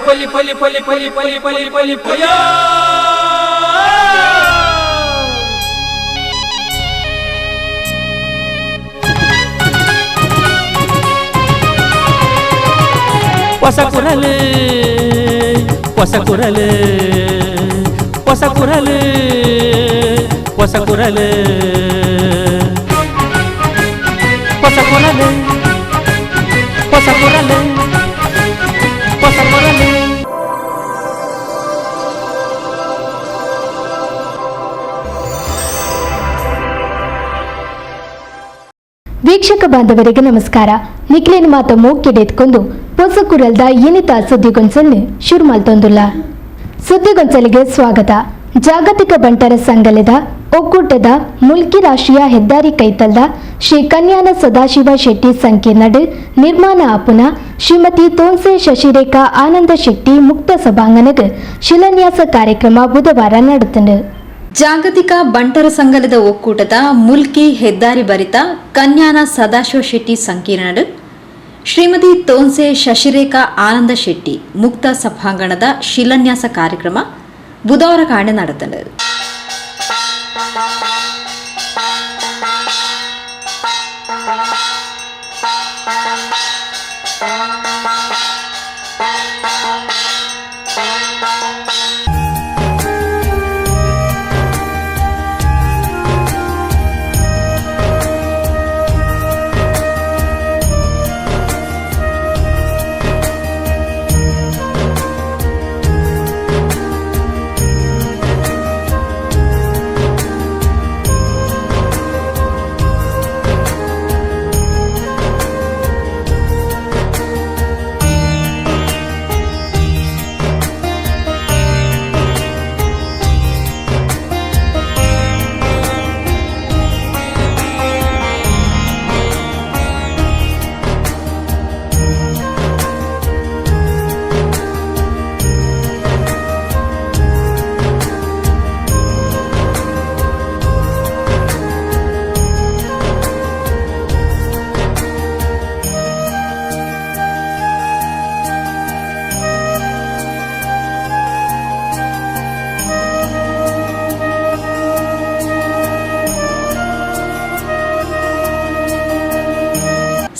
ಪಲಿ ಪಲಿ ಪಲಿ ಪಲಿ ಪಲಿ ಪಲಿ ಪಲಿ ಪಯ ಹೊಸ ಕುರಲು ಹೊಸ ಕುರಲು ಹೊಸ ಕುರಲು ಹೊಸ ಕುರಲು ಹೊಸ ಕುರಲು ಹೊಸ ಕುರಲು ಹೊಸ ಕುರಲು. ವೀಕ್ಷಕ ಬಾಂಧವರಿಗೆ ನಮಸ್ಕಾರ. ನಿಕ್ಲೇನ ಮಾತ ಮೂಕ್ಕೆಡೆತ್ಕೊಂಡು ಹೊಸ ಕುರಲ್ದ ಏನಿತ ಸುದ್ದಿಗೊಂಚಲ್ని ಶುರು ಮಾಡ್ತೊಂದುಲ್ಲ. ಸುದ್ದಿಗೊಂಚಲಿಗೆ ಸ್ವಾಗತ. ಜಾಗತಿಕ ಬಂಟರ ಸಂಘದ ಒಕ್ಕೂಟದ ಮುಲ್ಕಿ ರಾಷ್ಟ್ರೀಯ ಹೆದ್ದಾರಿ ಕೈತಲ್ದ ಶ್ರೀ ಕನ್ಯಾನ ಸದಾಶಿವ ಶೆಟ್ಟಿ ಸಂಕೀರ್ಣಡ್ ನಿರ್ಮಾಣ ಆಪುನ ಶ್ರೀಮತಿ ತೋನ್ಸೆ ಶಶಿರೇಖಾ ಆನಂದ ಶೆಟ್ಟಿ ಮುಕ್ತ ಸಭಾಂಗಣಗ್ ಶಿಲಾನ್ಯಾಸ ಕಾರ್ಯಕ್ರಮ ಬುಧವಾರ ನಡೆತಂಡು. ಜಾಗತಿಕ ಬಂಟರ ಸಂಘದ ಒಕ್ಕೂಟದ ಮುಲ್ಕಿ ಹೆದ್ದಾರಿ ಭರಿತ ಕನ್ಯಾನ ಸದಾಶಿವ ಶೆಟ್ಟಿ ಸಂಕೀರ್ಣಡ್ ಶ್ರೀಮತಿ ತೋನ್ಸೆ ಶಶಿರೇಖಾ ಆನಂದ ಶೆಟ್ಟಿ ಮುಕ್ತ ಸಭಾಂಗಣದ ಶಿಲಾನ್ಯಾಸ ಕಾರ್ಯಕ್ರಮ ಬುಧವಾರ ಕಾಣೆ ನಡೆತಂಡು.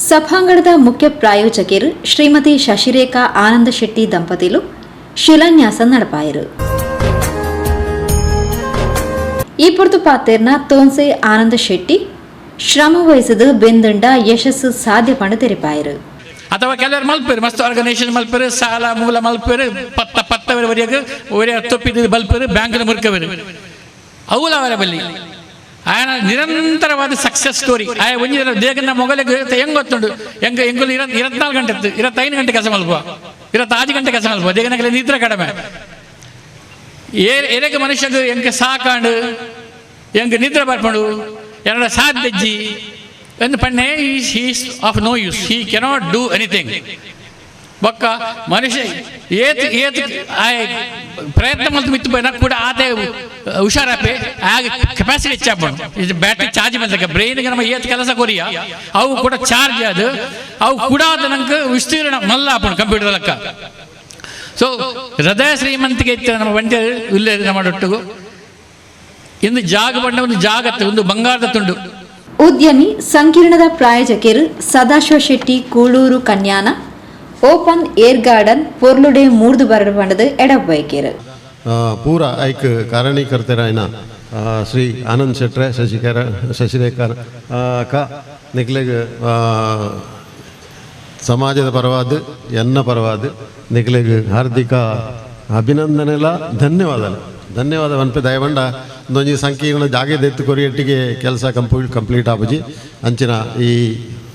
ಸಭಾಂಗಣದ ಮುಖ್ಯ ಪ್ರಾಯೋಜಕರು ಶ್ರೀಮತಿ ಶಶಿರೇಖಾ ಆನಂದ ಶೆಟ್ಟಿ ದಂಪತಿಲು ಶಿಲಾನ್ಯಾಸ ನಡಪಾಯರು. ಈ ಪೊರ್ತು ಪಾತೆರ್ನ ತೋನ್ಸೆ ಆನಂದ ಶೆಟ್ಟಿ ಶ್ರಮ ವಹಿಸಿದ ಬೆಂದಂಡ ಯಶಸ್ಸು ಸಾಧ್ಯ ಪಂಡ ತೆರಿಪಾಯರು. ಅಥವಾ ಕೆಲವರು ಮಲ್ಪರು ಮಸ್ತ್ ಆರ್ಗನೈಸೇಷನ್ ಮಲ್ಪರು ಸಾಲ ಮೂಲ ಮಲ್ಪರು ಪತ್ತವರವರೆಗೆ ಒರೇ ತೊಪ್ಪಿದ್ದು ಬಲ್ಪರು ಬ್ಯಾಂಕಿನ ಮುರುಕವರು ಅವಲ ಅವರ ಬಲ್ಲಿ ಆಯನ ನಿರಂತರವಾದ ಸಕ್ಸಸ್ ಸ್ಟೋರಿ ಆಯ ಒಂಜಿ ದೇಗನ ಮೊಗಲಿಗೆ ಹೆಂಗೆ ಗೊತ್ತುಂಡು ಹೆಂಗೆ ಹೆಂಗಲು 24 ಗಂಟೆ 25 ಗಂಟೆ ಕೆಲಸ ಮಲ್ಪುವ 26 ಗಂಟೆ ಕೆಲಸ ಮಲ್ಪುವ ದೇಗನಕ್ಕೆ ನಿದ್ರೆ ಕಡಿಮೆ ಎರೆಗೆ ಮನುಷ್ಯಗೆ ಹೆಂಗೆ ಸಾಕಾಂಡು ಹೆಂಗೆ ನಿದ್ರೆ ಬರ್ಕೊಂಡು ಎರಡ ಸಾಧ್ಯಜ್ಜಿ ಎಂದು ಪಣ್ಣೆ is of no use he cannot do anything ಬೊಕ್ಕ ಮನುಷ್ಯ ಏತ್ ಪ್ರಯತ್ನ ಮಲ್ತು ಮಿತ್ತು ನನಗೆ ಕೂಡ ಆತೆ ಹುಷಾರಾಪೆ ಆಗ ಕೆಪಾಸಿಟಿ ಹೆಚ್ಚಾಪಣು ಇದು ಬ್ಯಾಟ್ರಿ ಚಾರ್ಜ್ ಬಂದಾಗ ಬ್ರೈನ್ಗೆ ನಮ್ಮ ಏತ್ ಕೆಲಸ ಕೊರಿಯ ಅವು ಕೂಡ ಚಾರ್ಜ್ ಅದು ಅವು ಕೂಡ ನಂಗೆ ವಿಸ್ತೀರ್ಣ ಮಲ್ಲ ಆಪಣು ಕಂಪ್ಯೂಟರ್ ಲೆಕ್ಕ. ಸೊ ಹೃದಯ ಶ್ರೀಮಂತಿಗೆ ಇತ್ತು ನಮ್ಮ ಬಂಡೆ ಇಲ್ಲೇ ಮಾಡೊಟ್ಟಿಗೂ ಇಂದು ಜಾಗ ಬಂಡ ಒಂದು ಜಾಗತ್ತೆ ಒಂದು ಬಂಗಾರದ ತುಂಡು. ಉದ್ಯಮಿ ಸಂಕೀರ್ಣದ ಪ್ರಾಯೋಜಕರು Sadashiva Shetty Kulur Kanyana open air garden ಪೊರ್ಲುಡೆ ಮೂರ್ದು ಬರಡು ಪಂಡದು ಎಡಬೈಕೆರು ಪೂರ ಐಕ್ ಕಾರಣೀಕರ್ತೆರಾಯ್ನ ಶ್ರೀ ಆನಂದ್ ಶೆಟ್ರೆ ಶಶಿರೇಖಾ ಕ ನಿಕ್ಲೆಗ್ ಸಮಾಜದ ಪರವಾದ ಎನ್ನ ಪರವಾದ ನಿಕ್ಲೆಗ್ ಹಾರ್ದಿಕ ಅಭಿನಂದನೆಲ ಧನ್ಯವಾದ ವನ್ಪೆ ದಯವಂಡ ಒಂದೊಂಜಿ ಸಂಕೀರ್ಣ ಜಾಗೆದ ಎತ್ತು ಕೊರಿಯಟ್ಟಿಗೆ ಕೆಲಸ ಕಂಪ್ಲೀಟ್ ಆಪುಜಿ ಅಂಚಿನ ಈ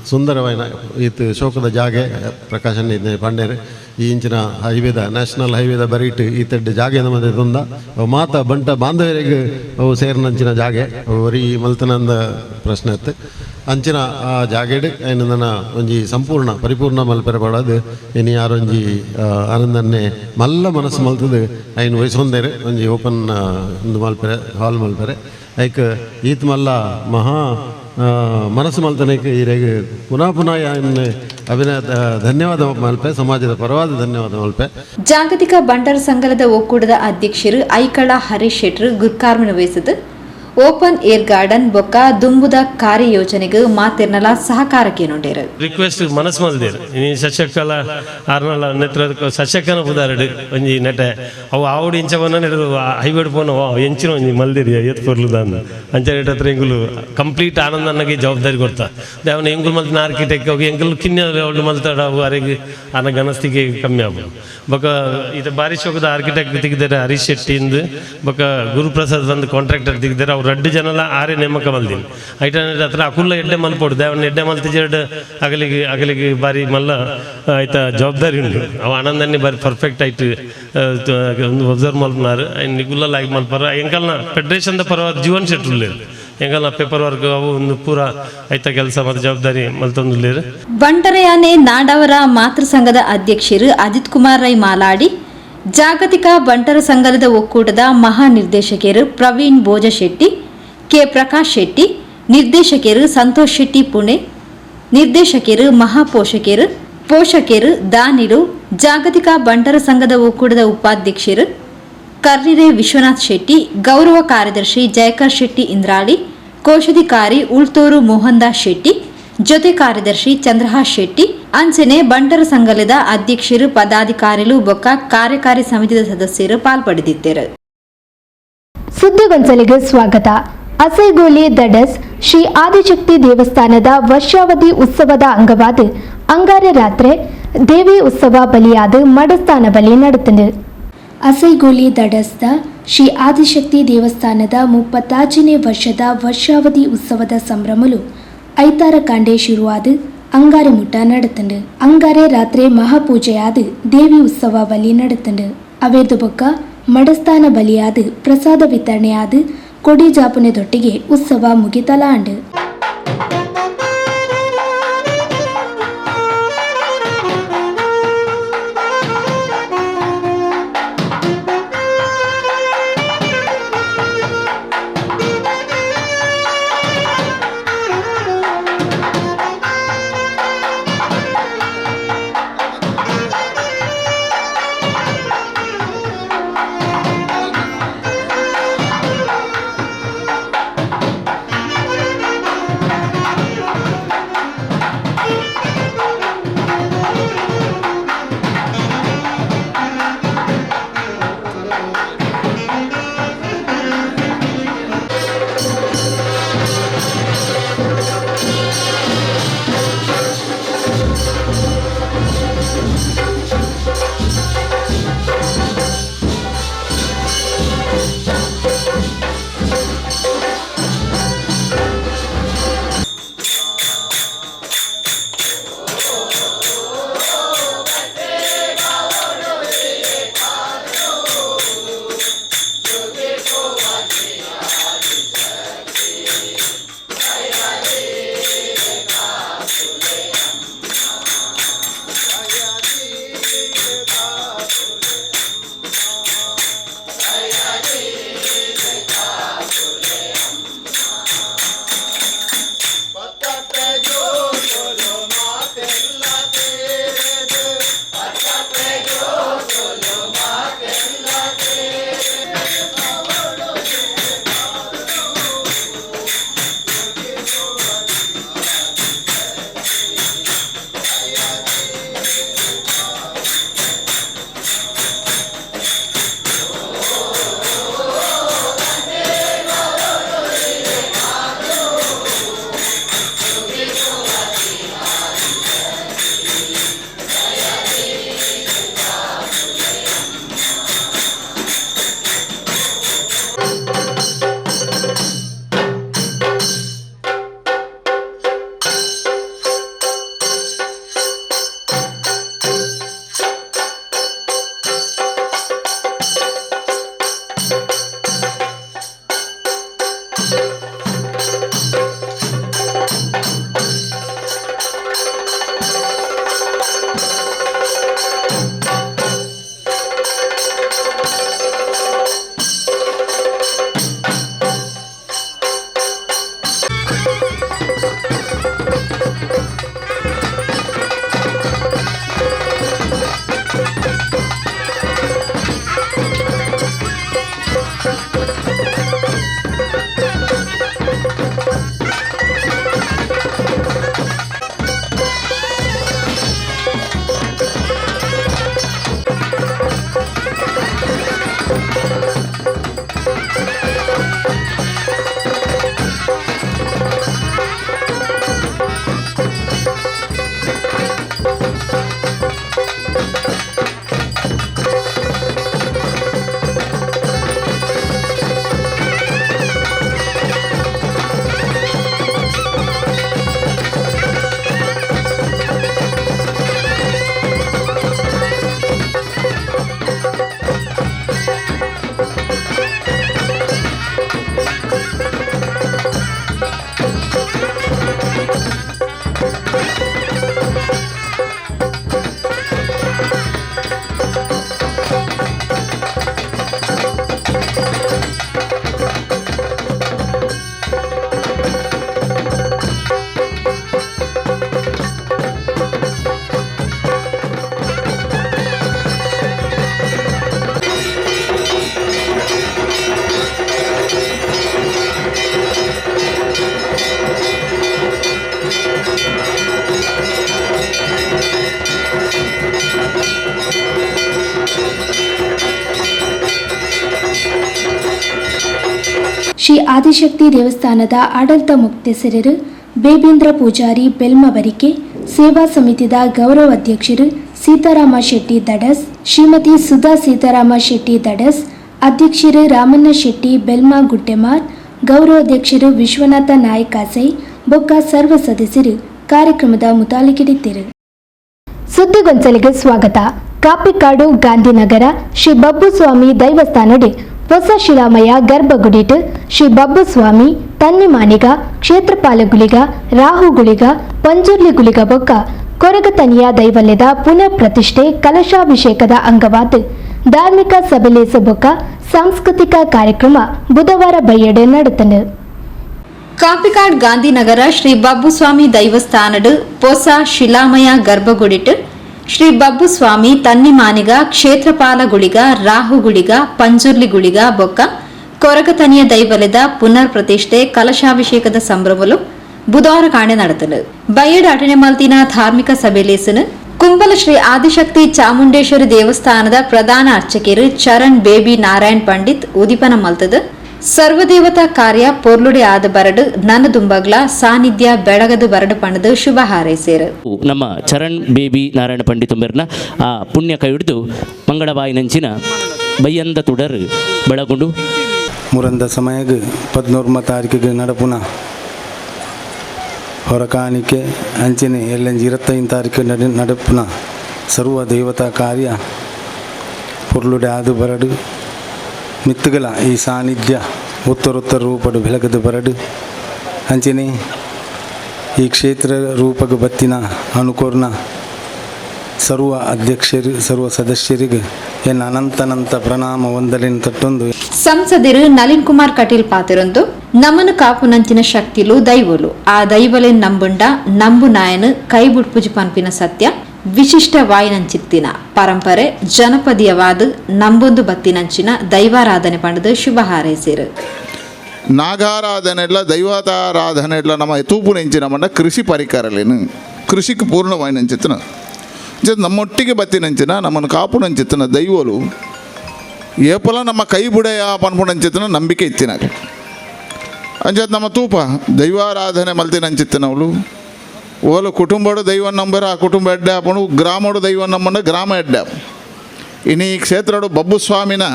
ಸುಂದರವಾದ ಈತ್ ಶೋಕದ ಜಾಗೆ ಪ್ರಕಾಶನ್ ಪಂಡೇರು ಈ ಇಂಚಿನ ಹೈವೇದ ನ್ಯಾಷನಲ್ ಹೈವೇದ ಬರೀಟ್ ಈತಡ್ಡು ಜಾಗೆ ನಮ್ಮದೇ ತೊಂದ ಅವು ಮಾತ ಬಂಟ ಬಾಂಧವ್ಯರಿಗೆ ಅವು ಸೇರಿನಂಚಿನ ಜಾಗೆ ಒರಿ ಮಲ್ತನಂದ ಪ್ರಶ್ನೆ ಇತ್ತು ಅಂಚಿನ ಆ ಜಾಗೆಡ್ ಏನು ನನ್ನ ಒಂಜಿ ಸಂಪೂರ್ಣ ಪರಿಪೂರ್ಣ ಮಲ್ಪೆರೆ ಪಡೋದು ಇನ್ನು ಯಾರೊಂಜಿ ಆನಂದನ್ನೇ ಮಲ್ಲ ಮನಸ್ಸು ಮಲ್ತದು ಐನು ವಯಸ್ಸೊಂದೇರೆ ಒಂಜಿ ಓಪನ್ ಒಂದು ಮಲ್ಪೆರೆ ಹಾಲ್ ಮಲ್ಪೆರೆ ಐಕ್ ಈತ್ ಮಲ್ಲ ಮಹಾ ಮನಸ್ಸು ಮಲ್ತನಕ್ಕೆ ಈರೆಗೆ ಪುನಃ ಪುನಃ ಅಭಿನಯ ಧನ್ಯವಾದ ಮಲ್ಪೆ ಸಮಾಜದ ಪರವಾದ ಧನ್ಯವಾದ ಮಲ್ಪೆ. ಜಾಗತಿಕ ಬಂಟರ ಸಂಘದ ಒಕ್ಕೂಟದ ಅಧ್ಯಕ್ಷರು ಐಕಳ ಹರೀಶ್ ಶೆಟ್ರು ಗುರ್ಕಾರ್ಮನ ವಹಿಸಿದ್ದು ಓಪನ್ ಏರ್ ಗಾರ್ಡನ್ ಬೊಕ್ಕ ದುಂಬುದ ಕಾರ್ಯಯೋಜನೆಗೆ ಮಾತಿರ್ನಲ ಸಹಕಾರಕ್ಕೆ ನೋಡೇರು ರಿಕ್ವೆಸ್ಟ್ ಮನಸ್ಸು ಮಲ್ದೇರು ಈ ಸಸ್ಯಕಲ ಆರ್ನಲ ನೆತ್ರ ಸಸ್ಯಕನ ಪುದಾರಡು ಒಂಜಿ ನೆಟೆ ಅವು ಆವಡು ಇಂಚವನ್ನ ನೆಡರು ಹೈವೇಡ್ ಪೋನ ಎಂಚಿನ ಒಂಜಿ ಮಲ್ದಿರಿ ಎತ್ ಪೊರ್ಲುದ ಅಂಚ ನೆಟ ಹತ್ರ ಎಂಗುಲು ಕಂಪ್ಲೀಟ್ ಆನಂದ ಅನ್ನಗೆ ಜವಾಬ್ದಾರಿ ಕೊಡ್ತಾ ಅವನ ಎಂಗುಲ್ ಮಲ್ತಿನ ಆರ್ಕಿಟೆಕ್ಟ್ ಅವು ಎಂಗುಲ್ ಕಿನ್ನ ಅವಳು ಮಲ್ತಾಡ ಅವು ಅರೆಗೆ ಅನ್ನ ಗನಸ್ತಿಗೆ ಕಮ್ಮಿ ಆಗ್ಬೋದು ಬೊಕ್ಕ ಇದು ಬಾರಿ ಶೋಕದ ಆರ್ಕಿಟೆಕ್ಟ್ ತೆಗಿದಾರೆ ಹರೀಶ್ ಶೆಟ್ಟಿಂದು ಬೊಕ್ಕ ಗುರುಪ್ರಸಾದ್ ಒಂದು ಕಾಂಟ್ರಾಕ್ಟರ್ ತೆಗಿದಾರೆ ಅವ್ರು 2 ಜನಲ ಆರೇ ನೇಮಕ ಮಲ್ದಿನಿ ಐಟ ಹತ್ರ ಅಕುಲ್ಲ ಎಡ್ಡೆ ಮಲ್ಪೊಡು ದೇವನ ಎಡ್ಡೆ ಮಲ್ತಿಜೆರಡು ಅಗಲಿಗೆ ಬಾರಿ ಮಲ್ಲ ಆಯ್ತಾ ಜವಾಬ್ದಾರಿ ಉಂಟು ಅವು ಆನಂದನ್ನೇ ಬಾರಿ ಪರ್ಫೆಕ್ಟ್ ಆಯ್ತು ಒಂದು ಒಬ್ಸರ್ವ್ ಮಲ್ಪನಾರು ನಿಗುಲ್ಲ ಆಗಿ ಮಲ್ಪಾರ ಎಂಕಲ್ನ ಫೆಡರೇಷನ್ದ ಪರವಾದ ಜೀವನ್ ಶೆಟ್ರುಲ್ಲೇರು ಎಂಕಲ್ನ ಪೇಪರ್ ವರ್ಕ್ ಅವು ಒಂದು ಪೂರ ಆಯ್ತಾ ಕೆಲಸ ಮತ್ತು ಜವಾಬ್ದಾರಿ ಮಲ್ತೊಂದುಲ್ಲೇರು. ಬಂಟರಯಾನೆ ನಾಡವರ ಮಾತೃ ಸಂಘದ ಅಧ್ಯಕ್ಷರು ಅಜಿತ್ ಕುಮಾರ್ ರೈ ಮಾಲಾಡಿ ಜಾಗತಿಕ ಬಂಟರ ಸಂಘದ ಒಕ್ಕೂಟದ ಮಹಾ ನಿರ್ದೇಶಕರು ಪ್ರವೀಣ್ ಭೋಜ ಶೆಟ್ಟಿ, ಕೆ ಪ್ರಕಾಶ್ ಶೆಟ್ಟಿ, ನಿರ್ದೇಶಕರು ಸಂತೋಷ್ ಶೆಟ್ಟಿ ಪುಣೆ, ನಿರ್ದೇಶಕರು ಮಹಾಪೋಷಕರು, ಪೋಷಕರು ದಾನಿರು, ಜಾಗತಿಕ ಬಂಟರ ಸಂಘದ ಒಕ್ಕೂಟದ ಉಪಾಧ್ಯಕ್ಷರು ಕರ್ನಿರೆ ವಿಶ್ವನಾಥ್ ಶೆಟ್ಟಿ, ಗೌರವ ಕಾರ್ಯದರ್ಶಿ ಜಯಕರ್ ಶೆಟ್ಟಿ ಇಂದ್ರಾಳಿ, ಕೋಶಾಧಿಕಾರಿ ಉಳ್ತೂರು ಮೋಹನ್ ದಾಸ್ ಶೆಟ್ಟಿ, ಜೊತೆ ಕಾರ್ಯದರ್ಶಿ ಚಂದ್ರಹಾಸ್ ಶೆಟ್ಟಿ ಅಂಚನೆ ಬಂಟರ ಸಂಘದ ಅಧ್ಯಕ್ಷರು ಪದಾಧಿಕಾರಿಗಳು ಬೊಕ್ಕ ಕಾರ್ಯಕಾರಿ ಸಮಿತಿಯ ಸದಸ್ಯರು ಪಾಲ್ಪಡೆದಿದ್ದರು. ಸುದ್ದಿಗೊಂಚಲಿಗೆ ಸ್ವಾಗತ. ಅಸೈಗೋಲಿ ದಡಸ್ ಶ್ರೀ ಆದಿಶಕ್ತಿ ದೇವಸ್ಥಾನದ ವರ್ಷಾವಧಿ ಉತ್ಸವದ ಅಂಗವಾದ ಅಂಗಾರ ರಾತ್ರಿ ದೇವಿ ಉತ್ಸವ ಬಲಿಯಾದ ಮಡಸ್ಥಾನ ಬಲಿ ನಡೆತದೆ. ಅಸೈಗೋಲಿ ದಡಸ್ದ ಶ್ರೀ ಆದಿಶಕ್ತಿ ದೇವಸ್ಥಾನದ 35ನೇ ವರ್ಷದ ವರ್ಷಾವಧಿ ಉತ್ಸವದ ಸಂಭ್ರಮಲು ಐತಾರ ಕಾಂಡೆ ಶುರುವಾದ ಅಂಗಾರೆ ಮುಟ್ಟ ನಡೆತಂಡು. ಅಂಗಾರೆ ರಾತ್ರಿ ಮಹಾಪೂಜೆಯಾದ ದೇವಿ ಉತ್ಸವ ಬಲಿ ನಡೆತಂಡು. ಅವೇದು ಬೊಕ್ಕ ಮಡಸ್ಥಾನ ಬಲಿಯಾದ ಪ್ರಸಾದ ವಿತರಣೆಯಾದ ಕೊಡಿ ಜಾಪುನೆದೊಟ್ಟಿಗೆ ಉತ್ಸವ ಮುಗಿತಲಾಂಡು. ಶ್ರೀ ಆದಿಶಕ್ತಿ ದೇವಸ್ಥಾನದ ಆಡಳಿತ ಮುಖ್ಯಸ್ಥರು ಬೇಬೇಂದ್ರ ಪೂಜಾರಿ ಬೆಲ್ಮಬರಿಕೆ, ಸೇವಾ ಸಮಿತಿದ ಗೌರವ ಅಧ್ಯಕ್ಷರು ಸೀತಾರಾಮ ಶೆಟ್ಟಿ ದಡಸ್, ಶ್ರೀಮತಿ ಸುಧಾ ಸೀತಾರಾಮ ಶೆಟ್ಟಿ ದಡಸ್, ಅಧ್ಯಕ್ಷರು ರಾಮಣ್ಣ ಶೆಟ್ಟಿ ಬೆಲ್ಮಾ ಗುಡ್ಡೆಮಾರ್, ಗೌರವ ಅಧ್ಯಕ್ಷರು ವಿಶ್ವನಾಥ ನಾಯಕಾಸೈ ಬೊಕ್ಕ ಸರ್ವ ಸದಸ್ಯರು ಕಾರ್ಯಕ್ರಮದ ಮುತಾಲಿಕಿಡಿದ್ದರು. ಸುದ್ದಿಗೊಂಚಲಿಗೆ ಸ್ವಾಗತ. ಕಾಪಿಕಾಡು ಗಾಂಧಿನಗರ ಶ್ರೀ ಬಬ್ಬುಸ್ವಾಮಿ ದೈವಸ್ಥಾನಡಿ ಹೊಸ ಶಿಲಾಮಯ ಗರ್ಭಗುಡಿಟ್ ಶ್ರೀ ಬಬ್ಬುಸ್ವಾಮಿ ತನ್ನಿಮಾನಿಗ ಕ್ಷೇತ್ರಪಾಲಗುಳಿಗ ರಾಹುಗುಳಿಗ ಪಂಜುರ್ಲಿಗುಳಿಗ ಬೊಕ್ಕ ಕೊರಗತನಿಯ ದೈವಲ್ಯದ ಪುನರ್ ಪ್ರತಿಷ್ಠೆ ಕಲಶಾಭಿಷೇಕದ ಅಂಗವಾದ ಧಾರ್ಮಿಕ ಸಭೆಲೇಸ ಬೊಕ್ಕ ಸಾಂಸ್ಕೃತಿಕ ಕಾರ್ಯಕ್ರಮ ಬುಧವಾರ ಬೈಯಡೆ ನಡೆತನು. ಕಾಪಿಕಾಡ್ ಗಾಂಧಿನಗರ ಶ್ರೀ ಬಬ್ಬುಸ್ವಾಮಿ ದೈವಸ್ಥಾನಡ್ ಹೊಸ ಶಿಲಾಮಯ ಗರ್ಭಗುಡಿಟ್ ಶ್ರೀ ಬಬ್ಬುಸ್ವಾಮಿ ತನ್ನಿಮಾನಿಗ ಕ್ಷೇತ್ರಪಾಲಗುಳಿಗ ರಾಹುಗುಳಿಗ ಪಂಜುರ್ಲಿಗುಳಿಗ ಬೊಕ್ಕ ಕೊರಗತನಿಯ ದೈವಲ್ಯದ ಪುನರ್ ಪ್ರತಿಷ್ಠೆ ಕಲಶಾಭಿಷೇಕದ ಸಂಭ್ರಮಲು ಬುಧವಾರ ಕಾಣೆ ನಡೆತಲು. ಬೈಯಡ್ ಅಟನೆ ಮಲ್ತಿನ ಧಾರ್ಮಿಕ ಸಭೆಲೇಸನು ಕುಂಬಲ ಶ್ರೀ ಆದಿಶಕ್ತಿ ಚಾಮುಂಡೇಶ್ವರಿ ದೇವಸ್ಥಾನದ ಪ್ರಧಾನ ಅರ್ಚಕರು ಚರಣ್ ಬೇಬಿ ನಾರಾಯಣ್ ಪಂಡಿತ್ ಉದಿಪನ ಮಲ್ತದ ಸರ್ವದೇವತಾ ಕಾರ್ಯ ಪೊರ್ಲುಡೆ ಆದ ಬರಡು ನನದುಂಬಗ್ಲ ಸಾನ್ನಿಧ್ಯ ಬೆಳಗದು ಬರಡು ಪಣದು ಶುಭ ಹಾರೈಸೇರು. ನಮ್ಮ ಚರಣ್ ಬೇಬಿ ನಾರಾಯಣ ಪಂಡಿತ್ ಉಂಬೆರ್ನ ಆ ಪುಣ್ಯ ಕೈ ಹಿಡಿದು ಮಂಗಳವಾಯಿ ನಂಚಿನ ಬಯ್ಯಂದ ತುಡರ್ ಬೆಳಗುಂಡು ಮುರಂದ ಸಮಯಗ್ 14ಮ ತಾರೀಕಿಗೆ ನಡಪುನ ಹೊರಕಾಣಿಕೆ ಅಂಚನೆ ಎಲ್ಲಂಜಿ 25 ತಾರೀಕು ನಡಪುನ ಸರ್ವ ದೇವತಾ ಕಾರ್ಯ ಪೊರ್ಲುಡೆ ಆದು ಬರಡು ಮಿತ್ತುಗಳ ಈ ಸಾನ್ನಿಧ್ಯ ಉತ್ತರೋತ್ತರ ರೂಪಡು ಬೆಳಗದು ಬರಡು ಅಂಚನೆ ಈ ಕ್ಷೇತ್ರ ರೂಪಗ ಬತ್ತಿನ ಅನುಕೋರ್ನ ಸರ್ವ ಅಧ್ಯಕ್ಷರು ಸರ್ವ ಸದಸ್ಯರಿಗೆ ಎನ್ನ ಅನಂತನಂತ ಪ್ರಣಾಮ ವಂದನೆಯನ್ನು ತಟ್ಟೊಂದು ಸಂಸದರು ನಳಿನ್ ಕುಮಾರ್ ಕಟೀಲ್ ಪಾತಿರೊಂದು ನಮ್ಮನು ಕಾಪುನಂಚಿನ ಶಕ್ತಿಲು ದೈವಲು ಆ ದೈವಲೆ ನಂಬುಂಡ ನಂಬು ನಾಯನು ಕೈಬುಡ್ಪುಜಿ ಪಂಪಿನ ಸತ್ಯ ವಿಶಿಷ್ಟ ವಾಯಿನಂಚಿತ್ತಿನ ಪರಂಪರೆ ಜನಪದೀಯವಾದ ನಂಬೊಂದು ಬತ್ತಿನಂಚಿನ ದೈವಾರಾಧನೆ ಪಂಡದು ಶುಭ ಹಾರೈಸೇರು. ನಾಗಾರಾಧನೆಲ್ಲ ದೈವತಾರಾಧನೆಲ್ಲ ನಮ್ಮ ತೂಪು ನೆಂಚಿನ ಮಂಡ ಕೃಷಿ ಪರಿಕರಲೇನು ಕೃಷಿಗೆ ಪೂರ್ಣವಾಯಿನಂಚಿತ್ತನ ನಮ್ಮೊಟ್ಟಿಗೆ ಬತ್ತಿನಂಚಿನ ನಮ್ಮನ್ನು ಕಾಪುನಂಚಿತ್ತನ ದೈವಲು ಏಪಲ ನಮ್ಮ ಕೈ ಬುಡೆಯ ಪನ್ಪುಣಂಚಿತ್ತನ ನಂಬಿಕೆ ಇತ್ತಿನಾಗ ಅಂಚತ್ ನಮ್ಮ ತೂಪ ದೈವಾರಾಧನೆ ಮಲ್ತಿನಂಚಿತ್ತನವಳು ಓಲು ಕುಟುಂಬಡು ದೈವ ನಂಬರ ಆ ಕುಟುಂಬ ಎಡ್ಡೆ ಆಪಣು ಗ್ರಾಮಡು ದೈವ ನಂಬಂಡ ಗ್ರಾಮ ಎಡ್ಡೆ ಇನ್ನು ಈ ಕ್ಷೇತ್ರಡು ಬಬ್ಬುಸ್ವಾಮಿನ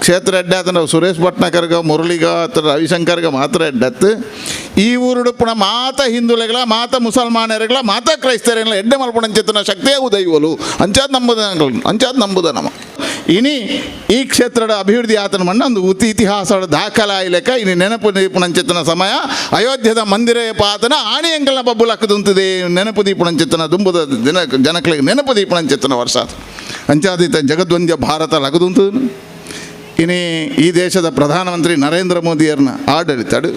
ಕ್ಷೇತ್ರ ಎಡ್ಡೆ ಆತನ ಸುರೇಶ್ ಭಟ್ನಾಕರ್ಗ ಮುರಳಿಗ ಅಥವಾ ರವಿಶಂಕರ್ಗ ಮಾತ್ರ ಎಡ್ಡತ್ತು ಈ ಊರುಡು ಪುನಃ ಮಾತ ಹಿಂದುಲೆಗಳ ಮಾತ ಮುಸಲ್ಮಾನರುಗಳ ಮಾತ ಕ್ರೈಸ್ತರೆಲ್ಲ ಎಡ್ಡೆ ಮಲ್ಪಣಂಚಿತ್ತನ ಶಕ್ತಿಯಾಗು ದೈವಲು ಅಂಚಾದ್ ನಂಬುದ ನಮ್ಮ ಇನಿ ಈ ಕ್ಷೇತ್ರದ ಅಭಿವೃದ್ಧಿ ಆತನ ಮಣ್ಣ ಒಂದು ಇತಿಹಾಸದ ದಾಖಲಾಯಿಲೆಕ್ಕ ಇನ್ನು ನೆನಪು ದೀಪುಣಂಚಿತ್ತನ ಸಮಯ ಅಯೋಧ್ಯದ ಮಂದಿರ ಪಾತನ ಆಣಿಯಂಗಲ್ನ ಬಬ್ಬು ಲಕ್ಕದುಂತಿದೆ ನೆನಪು ದೀಪುಣಂಚಿತ್ತನ ದುಂಬುದ ಜನಗಳಿಗೆ ನೆನಪು ದೀಪುಣಂಚಿತ್ತನ ವರ್ಷ ಅಂಚಾದಿತ ಜಗದ್ವಂದ್ಯ ಭಾರತ ಲಗದುಂತದ ಇನಿ ಈ ದೇಶದ ಪ್ರಧಾನಮಂತ್ರಿ ನರೇಂದ್ರ ಮೋದಿಯವ್ರನ್ನ ಆಡಳಿತಾಡು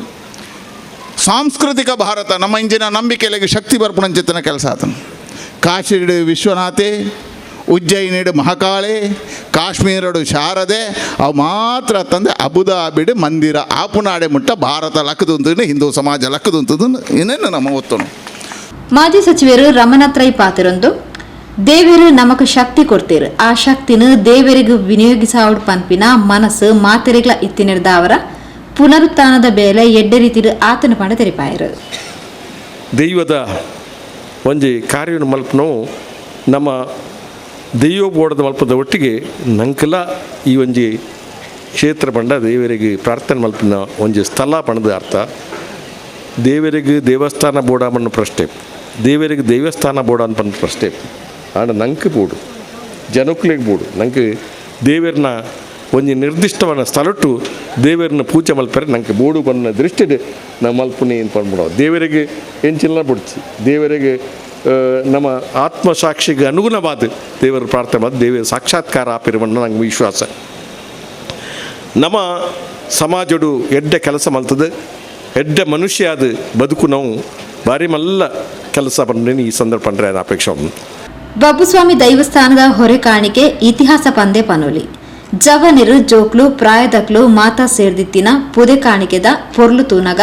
ಸಾಂಸ್ಕೃತಿಕ ಭಾರತ ನಮ್ಮ ಇಂಜಿನ ನಂಬಿಕೆಲೆಗೆ ಶಕ್ತಿ ಬರ್ಪಣಂಚಿತ್ತನ ಕೆಲಸ ಆತನ ಕಾಶಿಡು ವಿಶ್ವನಾಥೆ ಉಜ್ಜಯಿನಿಡು ಮಹಾಕಾಳೆ ಕಾಶ್ಮೀರಡು ಶಾರದೆ ಅವು ಮಾತ್ರ ತಂದೆ ಅಬುದಾಬಿಡು ಮಂದಿರ ಆಪುನಾಡೆ ಮುಟ್ಟ ಭಾರತ ಲಕ್ಕದುಂತ ಹಿಂದೂ ಸಮಾಜ ಲಕ್ಕದುಂತದ ಇನ್ನೇನು ನಮ್ಮ ಒತ್ತನು. ಮಾಜಿ ಸಚಿವರು ರಮನಾಥ್ ರೈ ಪಾತಿರೊಂದು ದೇವರು ನಮಕ್ ಶಕ್ತಿ ಕೊಡ್ತೀರು ಆ ಶಕ್ತಿನ ದೇವರಿಗೂ ವಿನಿಯೋಗಿಸಾವಡ್ ಪನ್ಪಿನ ಮನಸ್ಸು ಮಾತೆರೆಗ್ಲ ಇತ್ತಿನಿರ್ದ ಅವರ ಪುನರುತ್ಥಾನದ ಬೇಲೆ ಎಡ್ಡೆ ರೀತಿಡು ಆತನ ಪಂಡ ತೆರಿಪಾಯರು. ದೈವದ ಒಂಜಿ ಕಾರ್ಯವನ್ನು ಮಲ್ಪನವು ನಮ್ಮ ದೈವ ಬೋಡದ ಮಲ್ಪದ ಒಟ್ಟಿಗೆ ನಂಕಲ ಈ ಒಂಜಿ ಕ್ಷೇತ್ರ ಪಂಡ ದೇವರಿಗೆ ಪ್ರಾರ್ಥನೆ ಮಲ್ಪಿನ ಒಂಜಿ ಸ್ಥಳ ಪಣದ ಅರ್ಥ ದೇವರಿಗೆ ದೇವಸ್ಥಾನ ಬೋಡ ಪಣ್ಣ ಪ್ರಶ್ನೆ ದೇವರಿಗೆ ದೇವಸ್ಥಾನ ಬೋಡ ಅನ್ಪಣ್ಣ ಪ್ರಶ್ನೆ ಆಂಡ ನಂಗೆ ಬೋಡು ಜನಕ್ಕಲಿಗೆ ಬೋಡು ನಂಗೆ ದೇವರನ್ನ ಒಂಜಿ ನಿರ್ದಿಷ್ಟವಾದ ಸ್ಥಳಟ್ಟು ದೇವರನ್ನ ಪೂಜೆ ಮಲ್ಪರೆ ನಂಗೆ ಬೋಡು ಬಣ್ಣ ದೃಷ್ಟಿಡ್ ನಾವು ಮಲ್ಪನೆ ಏನು ಪಂದ್ಬಿಡೋ ದೇವರಿಗೆ ಎಂಚಿಲ್ಲ ಬಿಡ್ಸಿ ದೇವರಿಗೆ ನಮ್ಮ ಆತ್ಮಸಾಕ್ಷಿಗೆ ಅನುಗುಣವಾದ ದೇವರ ಪ್ರಾರ್ಥನೆ ಮಾಡಿ ದೇವರ ಸಾಕ್ಷಾತ್ಕಾರ ಆಪಿರುವಣ್ಣ ನಂಗೆ ವಿಶ್ವಾಸ. ನಮ್ಮ ಸಮಾಜಡು ಎಡ್ಡೆ ಕೆಲಸ ಮಲ್ತದೆ ಎಡ್ಡೆ ಮನುಷ್ಯ ಅದು ಬದುಕು ನಾವು ಭಾರಿ ಮಲ್ಲ ಕೆಲಸ ಬಂದ್ರೇನು ಈ ಸಂದರ್ಭ ಪಂಡ್ರೆ ಅಪೇಕ್ಷೆ. ಬಬ್ಬುಸ್ವಾಮಿ ದೈವಸ್ಥಾನದ ಹೊರೆ ಕಾಣಿಕೆ ಇತಿಹಾಸ ಪಂದೆ ಪನೋಲಿ ಜವನಿರು ಜೋಕ್ಲು ಪ್ರಾಯದಕ್ಲು ಮಾತಾ ಸೇರ್ದಿತ್ತಿನ ಪುದೆ ಕಾಣಿಕೆದ ಪೊರ್ಲು ತೂನಗ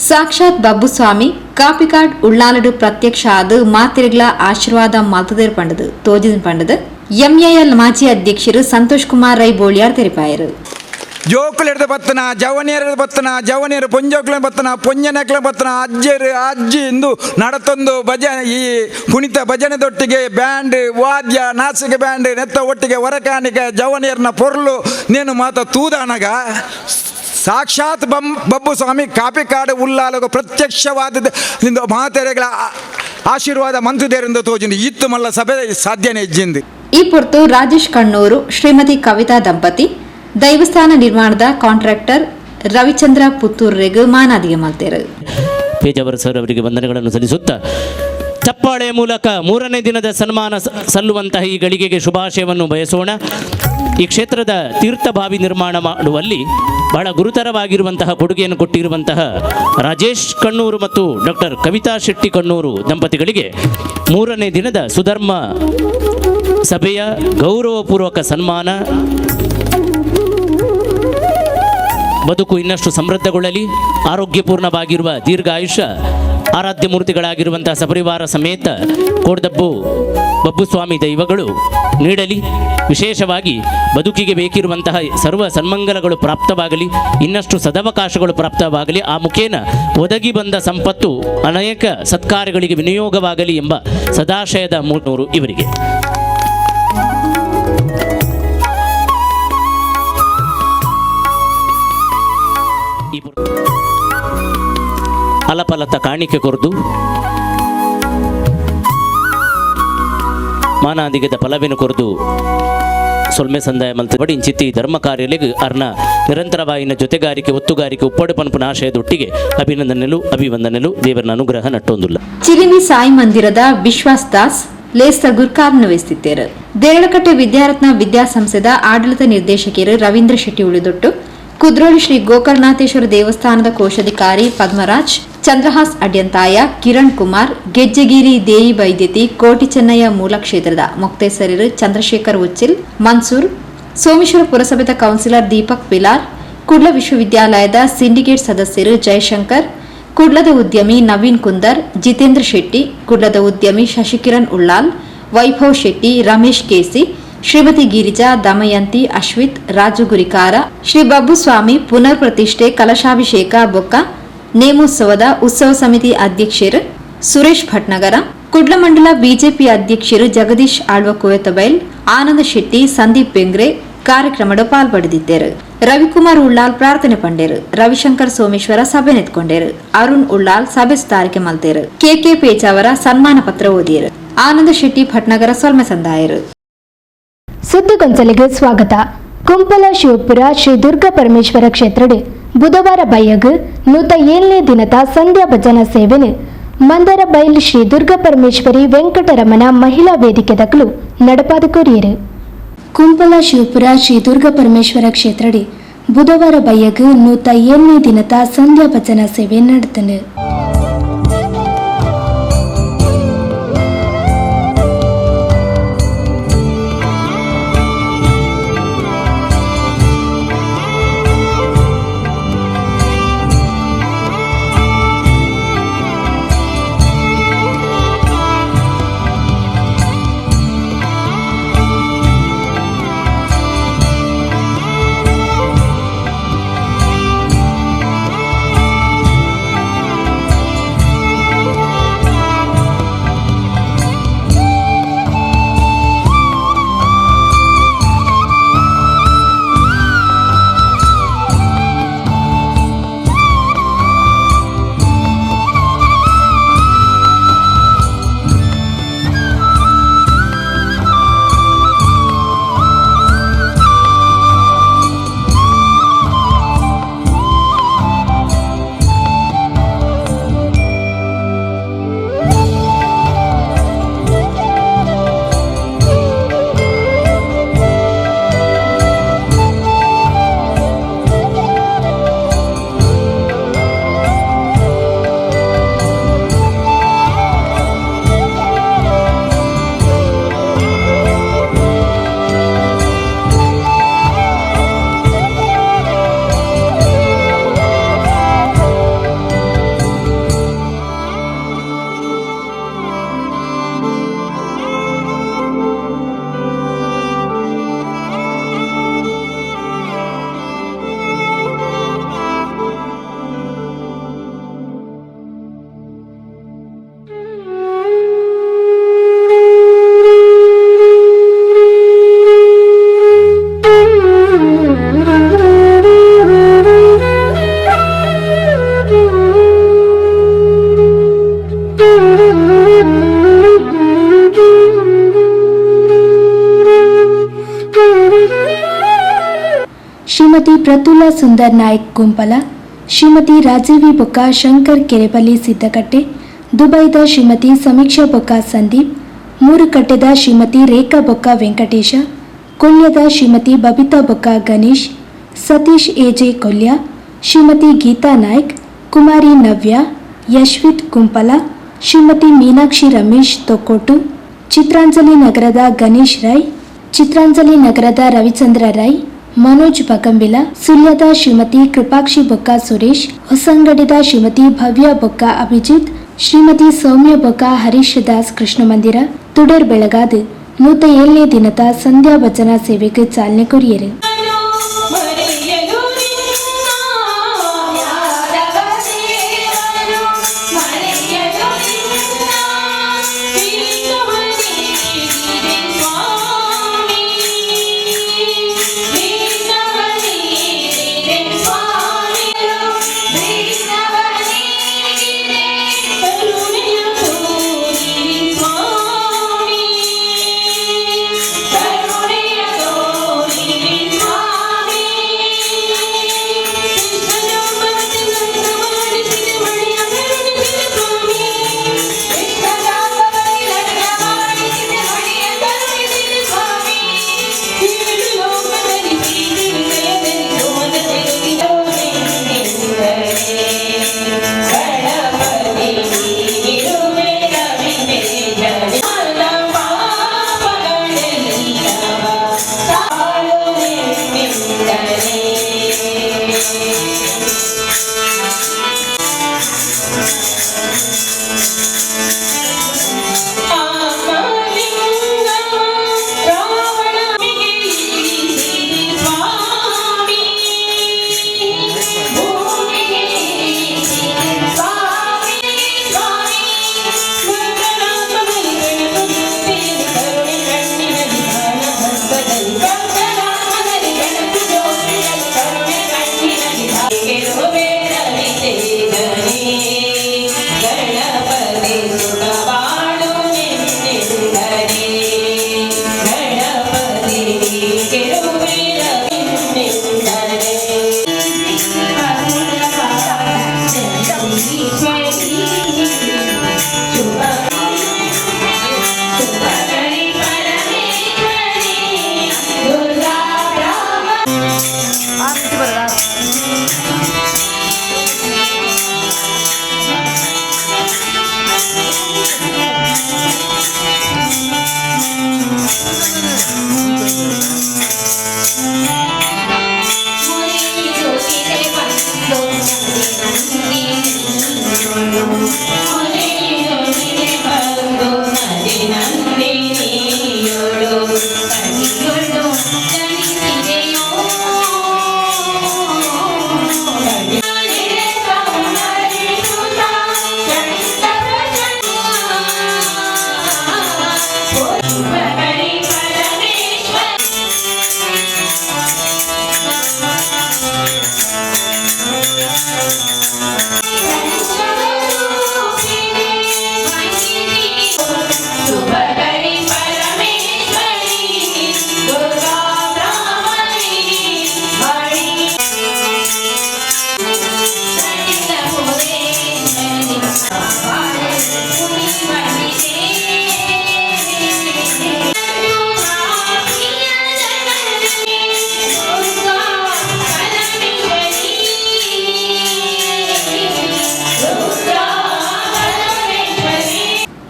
ಸಾಕ್ಷಾತ್ ಬಬ್ಬುಸ್ವಾಮಿ ಕಾಪಿಕಾಡ್ ಉಳ್ಳಾಲಡು ಪ್ರತ್ಯಕ್ಷ ಆದು ಮಾತಿರಿಗ್ಲ ಆಶೀರ್ವಾದ ಮಾತದೇರ್ ಪಂಡದು ತೋಜಿನ ಪಂಡದು ಎಂಎಎಲ್ ಮಾಜಿ ಅಧ್ಯಕ್ಷರು ಸಂತೋಷ್ ಕುಮಾರ್ ರೈ ಬೋಳಿಯಾರ್ ತೆರಿಪಾಯರು. ಜೋಕುಲು ಹಿಡಿದು ಬತ್ತನ, ಜವನಿಯರು ಬತ್ತನ, ಜವನಿಯರು ಪೊಂಜೋಕ್ಲ ಬತ್ತನ, ಪೊಂಜನಕ್ಲ ಬತ್ತನ, ಅಜ್ಜರು ಅಜ್ಜಿ ಇಂದು ನಡತೊಂದು ಭಜನೆ, ಈ ಕುಣಿತ ಭಜನೆದೊಟ್ಟಿಗೆ ಬ್ಯಾಂಡ್ ವಾದ್ಯ ನಾಸಿಕ ಬ್ಯಾಂಡ್ ನೆತ್ತ ಒಟ್ಟಿಗೆ ಹೊರಕಾಣಿಕೆ ಜವನಿಯರ್ನ ಪೊರ್ಲು ನೇನು ಮಾತ ತೂದಾನಗ ಸಾಕ್ಷಾತ್ ಬಬ್ಬು ಸ್ವಾಮಿ ಕಾಪಿ ಕಾಡು ಉಲ್ಲಾಲಗ ಪ್ರತ್ಯಕ್ಷವಾದ ಮಾತೆರೆಗಳ ಆಶೀರ್ವಾದ ಮಂತುದೇರಿಂದ ತೋಜಿಂದು ಇತ್ತು ಮಲ್ಲ ಸಭೆ ಸಾಧ್ಯನೇ ಇಜ್ಜಿಂದು. ಈ ಪೊರ್ತು ರಾಜೇಶ್ ಕಣ್ಣೂರು ಶ್ರೀಮತಿ ಕವಿತಾ ದಂಪತಿ ದೈವಸ್ಥಾನ ನಿರ್ಮಾಣದ ಕಾಂಟ್ರಾಕ್ಟರ್ ರವಿಚಂದ್ರ ಪುತ್ತೂರ್ರೆಗೂ ಮಾನಾದಿಗೆ ಮಲ್ತೇರು. ಪೇಜಾವರ ಸರ್ ಅವರಿಗೆ ವಂದನೆಗಳನ್ನು ಸಲ್ಲಿಸುತ್ತಾ ಚಪ್ಪಾಳೆ ಮೂಲಕ 3ನೇ ದಿನದ ಸನ್ಮಾನ ಸಲ್ಲುವಂತಹ ಈ ಗಳಿಗೆಗೆ ಶುಭಾಶಯವನ್ನು ಬಯಸೋಣ. ಈ ಕ್ಷೇತ್ರದ ತೀರ್ಥಭಾವಿ ನಿರ್ಮಾಣ ಮಾಡುವಲ್ಲಿ ಬಹಳ ಗುರುತರವಾಗಿರುವಂತಹ ಕೊಡುಗೆಯನ್ನು ಕೊಟ್ಟಿರುವಂತಹ ರಾಜೇಶ್ ಕಣ್ಣೂರು ಮತ್ತು ಡಾಕ್ಟರ್ ಕವಿತಾ ಶೆಟ್ಟಿ ಕಣ್ಣೂರು ದಂಪತಿಗಳಿಗೆ 3ನೇ ದಿನದ ಸುಧರ್ಮ ಸಭೆಯ ಗೌರವಪೂರ್ವಕ ಸನ್ಮಾನ. ಬದುಕು ಇನ್ನಷ್ಟು ಸಮೃದ್ಧಗೊಳ್ಳಲಿ, ಆರೋಗ್ಯಪೂರ್ಣವಾಗಿರುವ ದೀರ್ಘಾಯುಷ್ಯ ಆರಾಧ್ಯ ಮೂರ್ತಿಗಳಾಗಿರುವಂತಹ ಸಪರಿವಾರ ಸಮೇತ ಕೋಡ್ದಬ್ಬು ಬಬ್ಬುಸ್ವಾಮಿ ದೈವಗಳು ನೀಡಲಿ. ವಿಶೇಷವಾಗಿ ಬದುಕಿಗೆ ಬೇಕಿರುವಂತಹ ಸರ್ವ ಸನ್ಮಂಗಲಗಳು ಪ್ರಾಪ್ತವಾಗಲಿ, ಇನ್ನಷ್ಟು ಸದವಕಾಶಗಳು ಪ್ರಾಪ್ತವಾಗಲಿ, ಆ ಮುಖೇನ ಒದಗಿ ಬಂದ ಸಂಪತ್ತು ಅನೇಕ ಸತ್ಕಾರ್ಯಗಳಿಗೆ ವಿನಿಯೋಗವಾಗಲಿ ಎಂಬ ಸದಾಶಯದ ಮೂರ್ನೂರು ಇವರಿಗೆ. ಅಲಪಲತ ಕಾಣಿಕೆ ಕೊರದು ಮಾನಾದಿಗದ ಫಲವಿನ ಕೊರದು ಸೊಲ್ಮೆ ಸಂದಾಯ ಮಲ್ತಬಡಿ ಇಂಚಿತ್ತಿ ಧರ್ಮ ಕಾರ್ಯಲಿಗೆ ಅರ್ನ ನಿರಂತರವಾಯಿನ ಜೊತೆಗಾರಿಕೆ ಒತ್ತುಗಾರಿಕೆ ಉಪ್ಪಡು ಪನ್ಪುನ ಆಶಯದೊಟ್ಟಿಗೆ ಅಭಿವಂದನೆಲು ದೇವರ ಅನುಗ್ರಹ ನಟ್ಟೊಂದುಲ್ಲ. ಚಿರಿಮಿ ಸಾಯಿ ಮಂದಿರದ ವಿಶ್ವಾಸ್ ದಾಸ್ ಲೇಸ್ತ ಗುರ್ಕಾರ್ನ ವಹಿಸುತ್ತಿದ್ದಾರೆ. ದೇರಳಕಟ್ಟೆ ವಿದ್ಯಾರತ್ನ ವಿದ್ಯಾಸಂಸ್ಥೆದ ಆಡಳಿತ ನಿರ್ದೇಶಕಿಯರು ರವೀಂದ್ರ ಶೆಟ್ಟಿ ಉಳಿದೊಟ್ಟು, ಕುದ್ರೋಳಿ ಶ್ರೀ ಗೋಕರ್ಣನಾಥೇಶ್ವರ ದೇವಸ್ಥಾನದ ಕೋಶಾಧಿಕಾರಿ ಪದ್ಮರಾಜ್, ಚಂದ್ರಹಾಸ್ ಅಡ್ಯಂತಾಯ, ಕಿರಣ್ ಕುಮಾರ್, ಗೆಜ್ಜೆಗಿರಿ ದೇಯಿ ವೈದ್ಯತಿ, ಕೋಟಿ ಚೆನ್ನಯ್ಯ ಮೂಲ ಕ್ಷೇತ್ರದ ಮೊಕ್ತೇಸರರು ಚಂದ್ರಶೇಖರ್ ಉಚ್ಚಿಲ್, ಮನ್ಸೂರ್, ಸೋಮೇಶ್ವರ ಪುರಸಭೆದ ಕೌನ್ಸಿಲರ್ ದೀಪಕ್ ಪಿಲಾರ್, ಕುಡ್ಲ ವಿಶ್ವವಿದ್ಯಾಲಯದ ಸಿಂಡಿಕೇಟ್ ಸದಸ್ಯರು ಜಯಶಂಕರ್, ಕುಡ್ಲದ ಉದ್ಯಮಿ ನವೀನ್ ಕುಂದರ್, ಜಿತೇಂದ್ರ ಶೆಟ್ಟಿ, ಕುಡ್ಲದ ಉದ್ಯಮಿ ಶಶಿಕಿರಣ್ ಉಳ್ಳಾಲ್, ವೈಭವ್ ಶೆಟ್ಟಿ, ರಮೇಶ್ ಕೇಸಿ, ಶ್ರೀಮತಿ ಗಿರಿಜಾ, ದಮಯಂತಿ, ಅಶ್ವಿತ್, ರಾಜು ಗುರಿಕಾರ, ಶ್ರೀ ಬಬ್ಬುಸ್ವಾಮಿ ಪುನರ್ ಪ್ರತಿಷ್ಠೆ ಕಲಶಾಭಿಷೇಕ ಬೊಕ್ಕ ನೇಮೋತ್ಸವದ ಉತ್ಸವ ಸಮಿತಿ ಅಧ್ಯಕ್ಷರು ಸುರೇಶ್ ಭಟ್ನಗರ, ಕುಡ್ಲ ಮಂಡಲ ಬಿಜೆಪಿ ಅಧ್ಯಕ್ಷರು ಜಗದೀಶ್ ಆಳ್ವ ಕುವೆತಬೈಲ್, ಆನಂದ ಶೆಟ್ಟಿ, ಸಂದೀಪ್ ಬೆಂಗ್ರೆ ಕಾರ್ಯಕ್ರಮದ ಪಾಲ್ಪಡೆದಿದ್ದರು. ರವಿಕುಮಾರ್ ಉಳ್ಳಾಲ್ ಪ್ರಾರ್ಥನೆ ಪಂಡೇರು, ರವಿಶಂಕರ್ ಸೋಮೇಶ್ವರ ಸಭೆ ನೆತ್ಕೊಂಡೇರು, ಅರುಣ್ ಉಳ್ಳಾಲ್ ಸಭೆ ಸುಧಾರಿಕೆ ಮಲ್ತೇರು, ಕೆಕೆ ಪೇಚಾವರ ಸನ್ಮಾನ ಪತ್ರ ಓದಿಯರು, ಆನಂದ ಶೆಟ್ಟಿ ಭಟ್ನಗರ ಸೊಲ್ಮೆ ಸಂದಾಯರು. ಸುದ್ದಿಗೊಂಚಲಿಗೆ ಸ್ವಾಗತ. ಕುಂಪಲ ಶಿವಪುರ ಶ್ರೀ ದುರ್ಗಾ ಪರಮೇಶ್ವರ ಕ್ಷೇತ್ರಡೆ ಬುಧವಾರ ಬೈಯಗ್ 107ನೇ ದಿನದ ಸಂಧ್ಯಾ ಭಜನಾ ಸೇವೆನು ಮಂದರ ಬೈಲ್ ಶ್ರೀ ದುರ್ಗಾ ಪರಮೇಶ್ವರಿ ವೆಂಕಟರಮಣ ಮಹಿಳಾ ವೇದಿಕೆ ದಕ್ಕಲು ನಡಪಾದ ಕೊರಿಯರು. ಕುಂಪಲ ಶಿವಪುರ ಶ್ರೀ ದುರ್ಗಾ ಪರಮೇಶ್ವರ ಕ್ಷೇತ್ರಡೆ ಬುಧವಾರ ಬೈಯಗ್ 107ನೇ ದಿನದ ಸಂಧ್ಯಾ ಭಜನಾ ಸೇವೆ ನಡೆದನು. ಶ್ರೀಮತಿ ಪ್ರತುಲಾ ಸುಂದರ್ ನಾಯ್ಕ್ ಗುಂಪಲ, ಶ್ರೀಮತಿ ರಾಜೀವಿ ಬೊಕ್ಕ ಶಂಕರ್ ಕೆರೆಪಲ್ಲಿ ಸಿದ್ದಕಟ್ಟೆ, ದುಬೈದ ಶ್ರೀಮತಿ ಸಮೀಕ್ಷಾ ಬೊಕ್ಕ ಸಂದೀಪ್, ಮೂರುಕಟ್ಟೆದ ಶ್ರೀಮತಿ ರೇಖಾ ಬೊಕ್ಕ ವೆಂಕಟೇಶ, ಕೊಲ್ಯದ ಶ್ರೀಮತಿ ಬಬಿತಾ ಬೊಕ್ಕ ಗಣೇಶ್, ಸತೀಶ್ ಎಜೆ ಕೊಲ್ಯ, ಶ್ರೀಮತಿ ಗೀತಾ ನಾಯ್ಕ್, ಕುಮಾರಿ ನವ್ಯ, ಯಶ್ವಿತ್ ಗುಂಪಲ, ಶ್ರೀಮತಿ ಮೀನಾಕ್ಷಿ ರಮೇಶ್ ತೊಕ್ಕೋಟು, ಚಿತ್ರಾಂಜಲಿ ನಗರದ ಗಣೇಶ್ ರೈ, ಚಿತ್ರಾಂಜಲಿ ನಗರದ ರವಿಚಂದ್ರ ರೈ, ಮನೋಜ್ ಬಕಂಬಿಲ, ಸುಳ್ಯದ ಶ್ರೀಮತಿ ಕೃಪಾಕ್ಷಿ ಬೊಕ್ಕ ಸುರೇಶ್, ಹೊಸಂಗಡಿದ ಶ್ರೀಮತಿ ಭವ್ಯ ಬೊಕ್ಕ ಅಭಿಜಿತ್, ಶ್ರೀಮತಿ ಸೌಮ್ಯ ಬೊಕ್ಕ ಹರೀಶ್ ದಾಸ್ ಕೃಷ್ಣ ಮಂದಿರ, ತುಡರ್ ಬೆಳಗಾದ 107ನೇ ದಿನದ ಸಂಧ್ಯಾ ಭಜನಾ ಸೇವೆಗೆ ಚಾಲನೆ ಕೊರಿಯರು.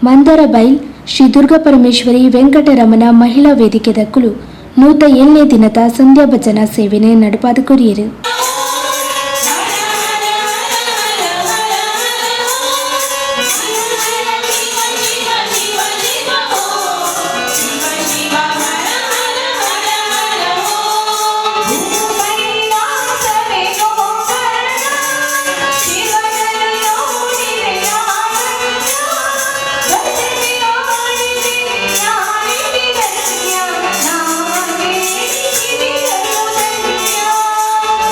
ಮಂದರಬೈಲ್ ಶ್ರೀ ದುರ್ಗಾ ಪರಮೇಶ್ವರಿ ವೆಂಕಟರಮಣ ಮಹಿಳಾ ವೇದಿಕೆ ದಕ್ಕಲು 107ನೇ ದಿನದ ಸಂಧ್ಯಾ ಭಜನಾ ಸೇವೆನೆ ನಡಪಾದ ಕೊರಿಯರು.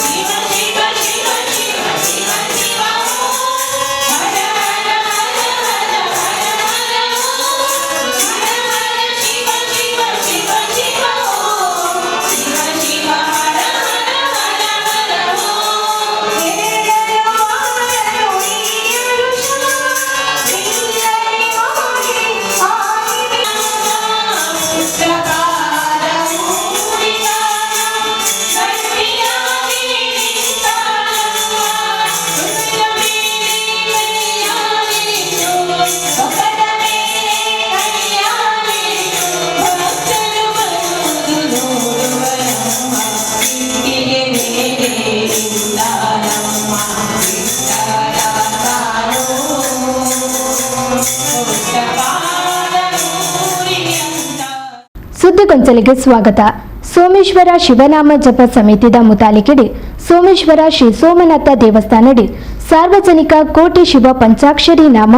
Yeah. ಸುದ್ದಿಗೊಂಚಲಿಗೆ ಸ್ವಾಗತ. ಸೋಮೇಶ್ವರ ಶಿವನಾಮ ಜಪ ಸಮಿತಿದ ಮುತಾಲಿಕೆಡೆ ಸೋಮೇಶ್ವರ ಶ್ರೀ ಸೋಮನಾಥ ದೇವಸ್ಥಾನಡಿ ಸಾರ್ವಜನಿಕ ಕೋಟಿ ಶಿವ ಪಂಚಾಕ್ಷರಿ ನಾಮ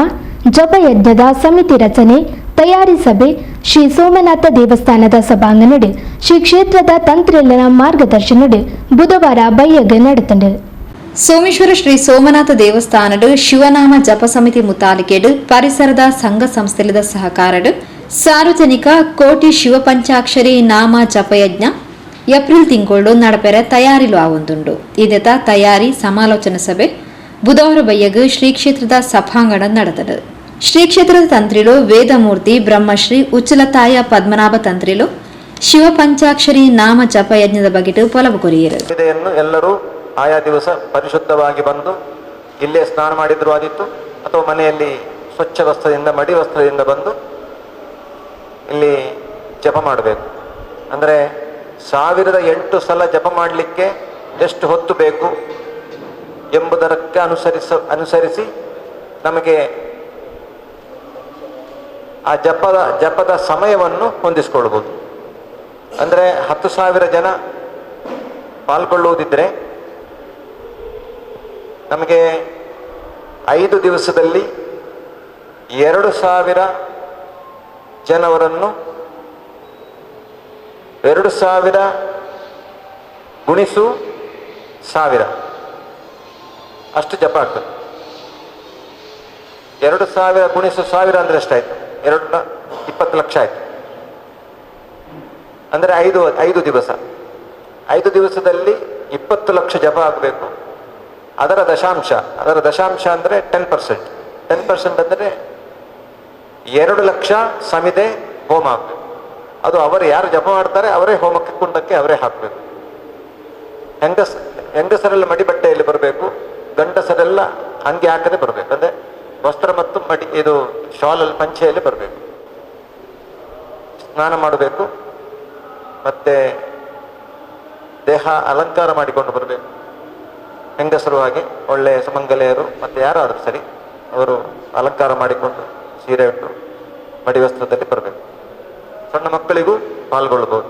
ಜಪಯಜ್ಞದ ಸಮಿತಿ ರಚನೆ ತಯಾರಿ ಸಭೆ ಶ್ರೀ ಸೋಮನಾಥ ದೇವಸ್ಥಾನದ ಸಭಾಂಗಣಡೆ ಶ್ರೀ ಕ್ಷೇತ್ರದ ತಂತ್ರೆಲ್ಲನ ಮಾರ್ಗದರ್ಶನಡೆ ಬುಧವಾರ ಬೈಯಗೆ ನಡೆತಂಡೆ. ಸೋಮೇಶ್ವರ ಶ್ರೀ ಸೋಮನಾಥ ದೇವಸ್ಥಾನಡು ಶಿವನಾಮ ಜಪ ಸಮಿತಿ ಮುತಾಲಿಕೆಡು ಪರಿಸರದ ಸಂಘ ಸಂಸ್ಥೆಲದ ಸಹಕಾರಡು ಸಾರ್ವಜನಿಕ ಕೋಟಿ ಶಿವ ಪಂಚಾಕ್ಷರಿ ನಾಮ ಜಪಯಜ್ಞ ಏಪ್ರಿಲ್ ತಿಂಗಳು ನಡಪೆರೆ ತಯಾರಿಲು ಆವೊಂದುಂಡು. ಇದೆತ ತಯಾರಿ ಸಮಾಲೋಚನಾ ಸಭೆ ಬುಧವಾರ ಬಯ್ಯಗು ಶ್ರೀ ಕ್ಷೇತ್ರದ ಸಭಾಂಗಣ ನಡೆದದು. ಶ್ರೀ ಕ್ಷೇತ್ರದ ತಂತ್ರಿಲು ವೇದಮೂರ್ತಿ ಬ್ರಹ್ಮಶ್ರೀ ಉಚ್ಚಲತಾಯ ಪದ್ಮನಾಭ ತಂತ್ರಿಲು ಶಿವ ಪಂಚಾಕ್ಷರಿ ನಾಮ ಜಪಯಜ್ಞದ ಬಗೆಟು ಪೊಲವು ಕೊರಿಯರು. ಎಲ್ಲರೂ ಆಯಾ ದಿವಸ ಪರಿಶುದ್ಧವಾಗಿ ಬಂದು ಇಲ್ಲೇ ಸ್ನಾನ ಮಾಡಿದ್ರು ಆದಿತ್ತು, ಅಥವಾ ಮನೆಯಲ್ಲಿ ಸ್ವಚ್ಛ ವಸ್ತ್ರದಿಂದ ಮಡಿ ವಸ್ತ್ರದಿಂದ ಬಂದು ಇಲ್ಲಿ ಜಪ ಮಾಡಬೇಕು. ಅಂದರೆ 1008 ಸಲ ಜಪ ಮಾಡಲಿಕ್ಕೆ ಎಷ್ಟು ಹೊತ್ತು ಬೇಕು ಎಂಬುದಕ್ಕೆ ಅನುಸರಿಸಿ ನಮಗೆ ಆ ಜಪದ ಸಮಯವನ್ನು ಹೊಂದಿಸ್ಕೊಳ್ಬೋದು. ಅಂದರೆ 10,000 ಜನ ಪಾಲ್ಗೊಳ್ಳುವುದಿದ್ರೆ ನಮಗೆ 5 ದಿವಸದಲ್ಲಿ 2,000 ಜನವರನ್ನು 2,000 ಗುಣಿಸು 1000 ಅಷ್ಟು ಜಪ ಆಗ್ತದೆ. 2,000 ಗುಣಿಸು 1000 ಅಂದರೆ ಎಷ್ಟಾಯ್ತು? 20 ಲಕ್ಷ ಆಯ್ತು. ಅಂದರೆ 5 ದಿವಸ, 5 ದಿವಸದಲ್ಲಿ 20 ಲಕ್ಷ ಜಪ ಆಗಬೇಕು. ಅದರ ದಶಾಂಶ ಅಂದರೆ 10%. 10% ಅಂದರೆ 2 ಲಕ್ಷ ಸಮಿದೆ ಹೋಮ ಹಾಕಬೇಕು. ಅದು ಅವರು ಯಾರು ಜಪ ಮಾಡ್ತಾರೆ ಅವರೇ ಹೋಮಕ್ಕೆ ಕುಂಡಕ್ಕೆ ಅವರೇ ಹಾಕಬೇಕು. ಹೆಂಗಸರೆಲ್ಲ ಮಡಿ ಬಟ್ಟೆಯಲ್ಲಿ ಬರಬೇಕು, ಗಂಡಸರೆಲ್ಲ ಅಂಗಿ ಹಾಕದೆ ಬರಬೇಕು. ಅಂದರೆ ವಸ್ತ್ರ ಮತ್ತು ಇದು ಶಾಲಲ್ಲಿ ಪಂಚೆಯಲ್ಲಿ ಬರಬೇಕು. ಸ್ನಾನ ಮಾಡಬೇಕು, ಮತ್ತೆ ದೇಹ ಅಲಂಕಾರ ಮಾಡಿಕೊಂಡು ಬರಬೇಕು. ಹೆಂಗಸರು ಹಾಗೆ ಒಳ್ಳೆಯ ಸುಮಂಗಲೆಯರು ಮತ್ತು ಯಾರಾದರೂ ಸರಿ ಅವರು ಅಲಂಕಾರ ಮಾಡಿಕೊಂಡು ಸೀರೆ ಉಂಟು ಮಡಿ ವಸ್ತ್ರದಲ್ಲಿ ಬರಬೇಕು. ಸಣ್ಣ ಮಕ್ಕಳಿಗೂ ಪಾಲ್ಗೊಳ್ಳಬಹುದು.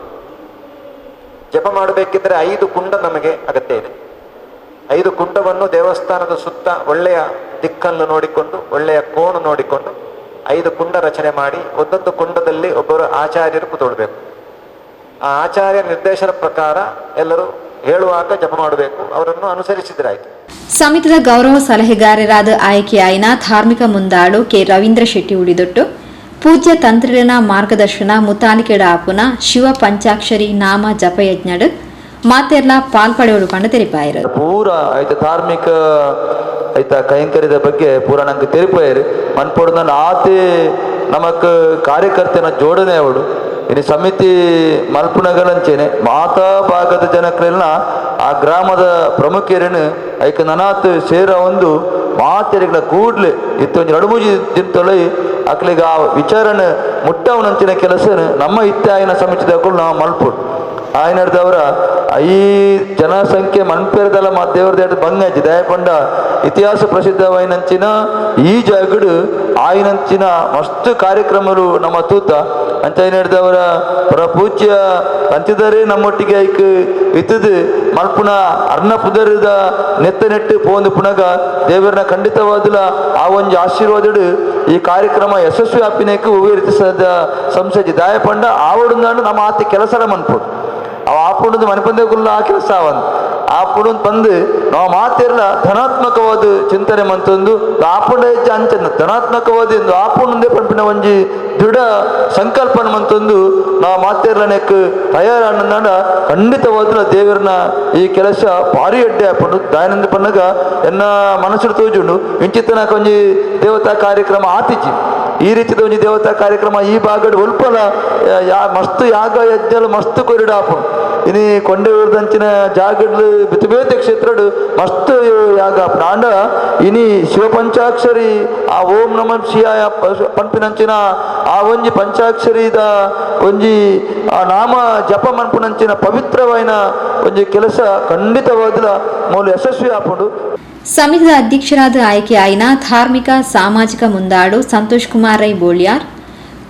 ಜಪ ಮಾಡಬೇಕಿದ್ರೆ 5 ಕುಂಡ ನಮಗೆ ಅಗತ್ಯ ಇದೆ. 5 ಕುಂಡವನ್ನು ದೇವಸ್ಥಾನದ ಸುತ್ತ ಒಳ್ಳೆಯ ದಿಕ್ಕನ್ನು ನೋಡಿಕೊಂಡು, ಒಳ್ಳೆಯ ಕೋಣು ನೋಡಿಕೊಂಡು 5 ಕುಂಡ ರಚನೆ ಮಾಡಿ ಒಂದೊಂದು ಕುಂಡದಲ್ಲಿ ಒಬ್ಬರು ಆಚಾರ್ಯರು ಕೂತ್ಕೊಳ್ಬೇಕು. ಆ ಆಚಾರ್ಯ ನಿರ್ದೇಶನ ಪ್ರಕಾರ ಎಲ್ಲರೂ ಹೇಳುವಾಗ ಜಪ ಮಾಡಬೇಕು. ಅವರನ್ನು ಅನುಸರಿಸಿದ್ರಾಯ್ತು. ಸಮಿತಿಯ ಗೌರವ ಸಲಹೆಗಾರರಾದ ಆಯ್ಕೆಯಾಯಿನ ಧಾರ್ಮಿಕ ಮುಂದಾಳು ಕೆ ರವೀಂದ್ರ ಶೆಟ್ಟಿ ಉಳಿದೊಟ್ಟು ಪೂಜ್ಯ ತಂತ್ರಿನ ಮಾರ್ಗದರ್ಶನ ಮುತಾಲಿಕೆಡ ಆಪುನ ಶಿವ ಪಂಚಾಕ್ಷರಿ ನಾಮ ಜಪಯಜ್ಞಡು ಮಾತೆಲ್ಲ ಪಾಲ್ಪಡೆಯುಡು ಕಂಡು ತೆರಿಪಾಯರು. ಪೂರ ಆಯ್ತು ಧಾರ್ಮಿಕ ಆಯ್ತಾ ಕೈಂಕರ್ಯದ ಬಗ್ಗೆ ಪೂರ ನಂಗೆ ತೆರಿಪಾಯರು ಮನ್ಪೊಡು ಆತೆ ನಮಕ್ ಕಾರ್ಯಕರ್ತನ ಜೋಡಣೆ ಅವಳು ಇನ್ನು ಸಮಿತಿ ಮಲ್ಪುನಗಳಂಚೇನೆ ಮಾತಾ ಭಾಗದ ಜನಕ್ರೆಲ್ಲ ಆ ಗ್ರಾಮದ ಪ್ರಮುಖರನ್ನು ಐಕ ನನಾತ್ ಸೇರ ಒಂದು ಮಾತೆರಿಗಳ ಕೂಡ್ಲೆ ಇತ್ತು ಒಂದು 2-3 ದಿನ ಅಕ್ಲಿಗೆ ಆ ವಿಚಾರನ ಮುಟ್ಟವನಂಚಿನ ಕೆಲಸ ನಮ್ಮ ಇತ್ಯಾಯನ ಸಮಿತಿದಾಗಲು ನಾವು ಮಲ್ಪುಡು ಆಯ್ನಡ್ದವರ ಈ ಜನಸಂಖ್ಯೆ ಮನ್ಪೇರದಲ್ಲ ಮಾ ದೇವ್ರದೇಟ ಬಂಗಾಜಿ ದಯಪಂಡ ಇತಿಹಾಸ ಪ್ರಸಿದ್ಧವಾಯಿನಂಚಿನ ಈ ಜಾಗಡು ಆಯ್ನಂಚಿನ ಮಸ್ತ್ ಕಾರ್ಯಕ್ರಮಗಳು ನಮ್ಮ ತೂತ ಅಂತ ಏನಿಡ್ದವರ ಪೂಜ್ಯ ಅಂತಿದರೆ ನಮ್ಮೊಟ್ಟಿಗೆ ಐಕ್ ಇತ್ತದು ಮಲ್ಪುನ ಅರ್ಣ ಪುದರದ ನೆಟ್ಟು ಪೋಂದು ಪುನಗ ದೇವರನ್ನ ಖಂಡಿತವಾದಲ ಆ ಒಂದು ಆಶೀರ್ವಾದಡು ಈ ಕಾರ್ಯಕ್ರಮ ಯಶಸ್ವಿ ಆಪಿನಕ್ಕೆ ಉವೆ ರೀತಿ ಸಂಸಜಿ ದಾಯಪಂಡ ಆವಡುಂದಾಂಡು ನಮ್ಮ ಆತಿ ಕೆಲಸರ ಮನ್ಪುಡು ಅವ ಆಪುಂಡು ಮನೆಪಂದೆಗುಲ್ಲ ಆ ಕೆಲಸ ಅವಂದು ಆಪುಡು ಬಂದು ನಾವು ಮಾತಿರಲ ಧನಾತ್ಮಕವಾದ ಚಿಂತನೆ ಮಂತೊಂದು ಆಪುಂಡ ಹೆಚ್ಚು ಅಂಚನ ಧನಾತ್ಮಕವಾದ ಎಂದು ಆಪುಂಡೇ ಪಂಪಿನ ಒಂಜಿ ದೃಢ ಸಂಕಲ್ಪನ ಮಂತೊಂದು ನಾವು ಮಾತಿರಲನೆಕ್ ತಯಾರಣ್ಣ ಖಂಡಿತವಾದ ದೇವರನ್ನ ಈ ಕೆಲಸ ಭಾರಿ ಅಡ್ಡೆ ಆಪುಂಡು ದಯಾನಂದ ಪನ್ನಗ ಎನ್ನ ಮನಸ್ಸು ತೋಜುಂಡು ಇಂಚಿತ್ತನ ಒಂಜಿ ದೇವತಾ ಕಾರ್ಯಕ್ರಮ ಆತಿಜಿ ಈ ರೀತಿದ ಒಂಜಿ ದೇವತಾ ಕಾರ್ಯಕ್ರಮ ಈ ಭಾಗಡ್ ಒಲ್ಪಲ ಮಸ್ತ್ ಯಾಗ ಯಜ್ಞಲು ಮಸ್ತ್ ಕೊರಿಡಾಪುಂಡು ಇನಿ ಕೊಂಡೆದಂಚಿನ ಜಾಗಡ್ಲು ಬಿತಬೇತೆ ಕ್ಷೇತ್ರಡು ಮಸ್ತ್ ಯಾಗ ಪ್ರಾಂಡ ಇನಿ ಶಿವಪಂಚಾಕ್ಷರಿ ಆ ಓಂ ನಮಃ ಶಿವಾಯ ಪಂಪಿನಂಚಿನ ಆ ಒಂಜಿ ಪಂಚಾಕ್ಷರಿದ ಒಂಜಿ ಆ ನಾಮ ಜಪ ಮನ್ಪುನಂಚಿನ ಪವಿತ್ರವಾಯಿನ ಒಂಜಿ ಕೆಲಸ ಖಂಡಿತವಾದ ಮೂಲ ಯಶಸ್ವಿ ಆಪುಂಡು. ಸಮಿತಿಯ ಅಧ್ಯಕ್ಷರಾದ ಆಯ್ಕೆಯಾಯಿನ ಧಾರ್ಮಿಕ ಸಾಮಾಜಿಕ ಮುಂದಾಡು ಸಂತೋಷ್ ಕುಮಾರ್ ರೈ ಬೋಳ್ಯಾರ್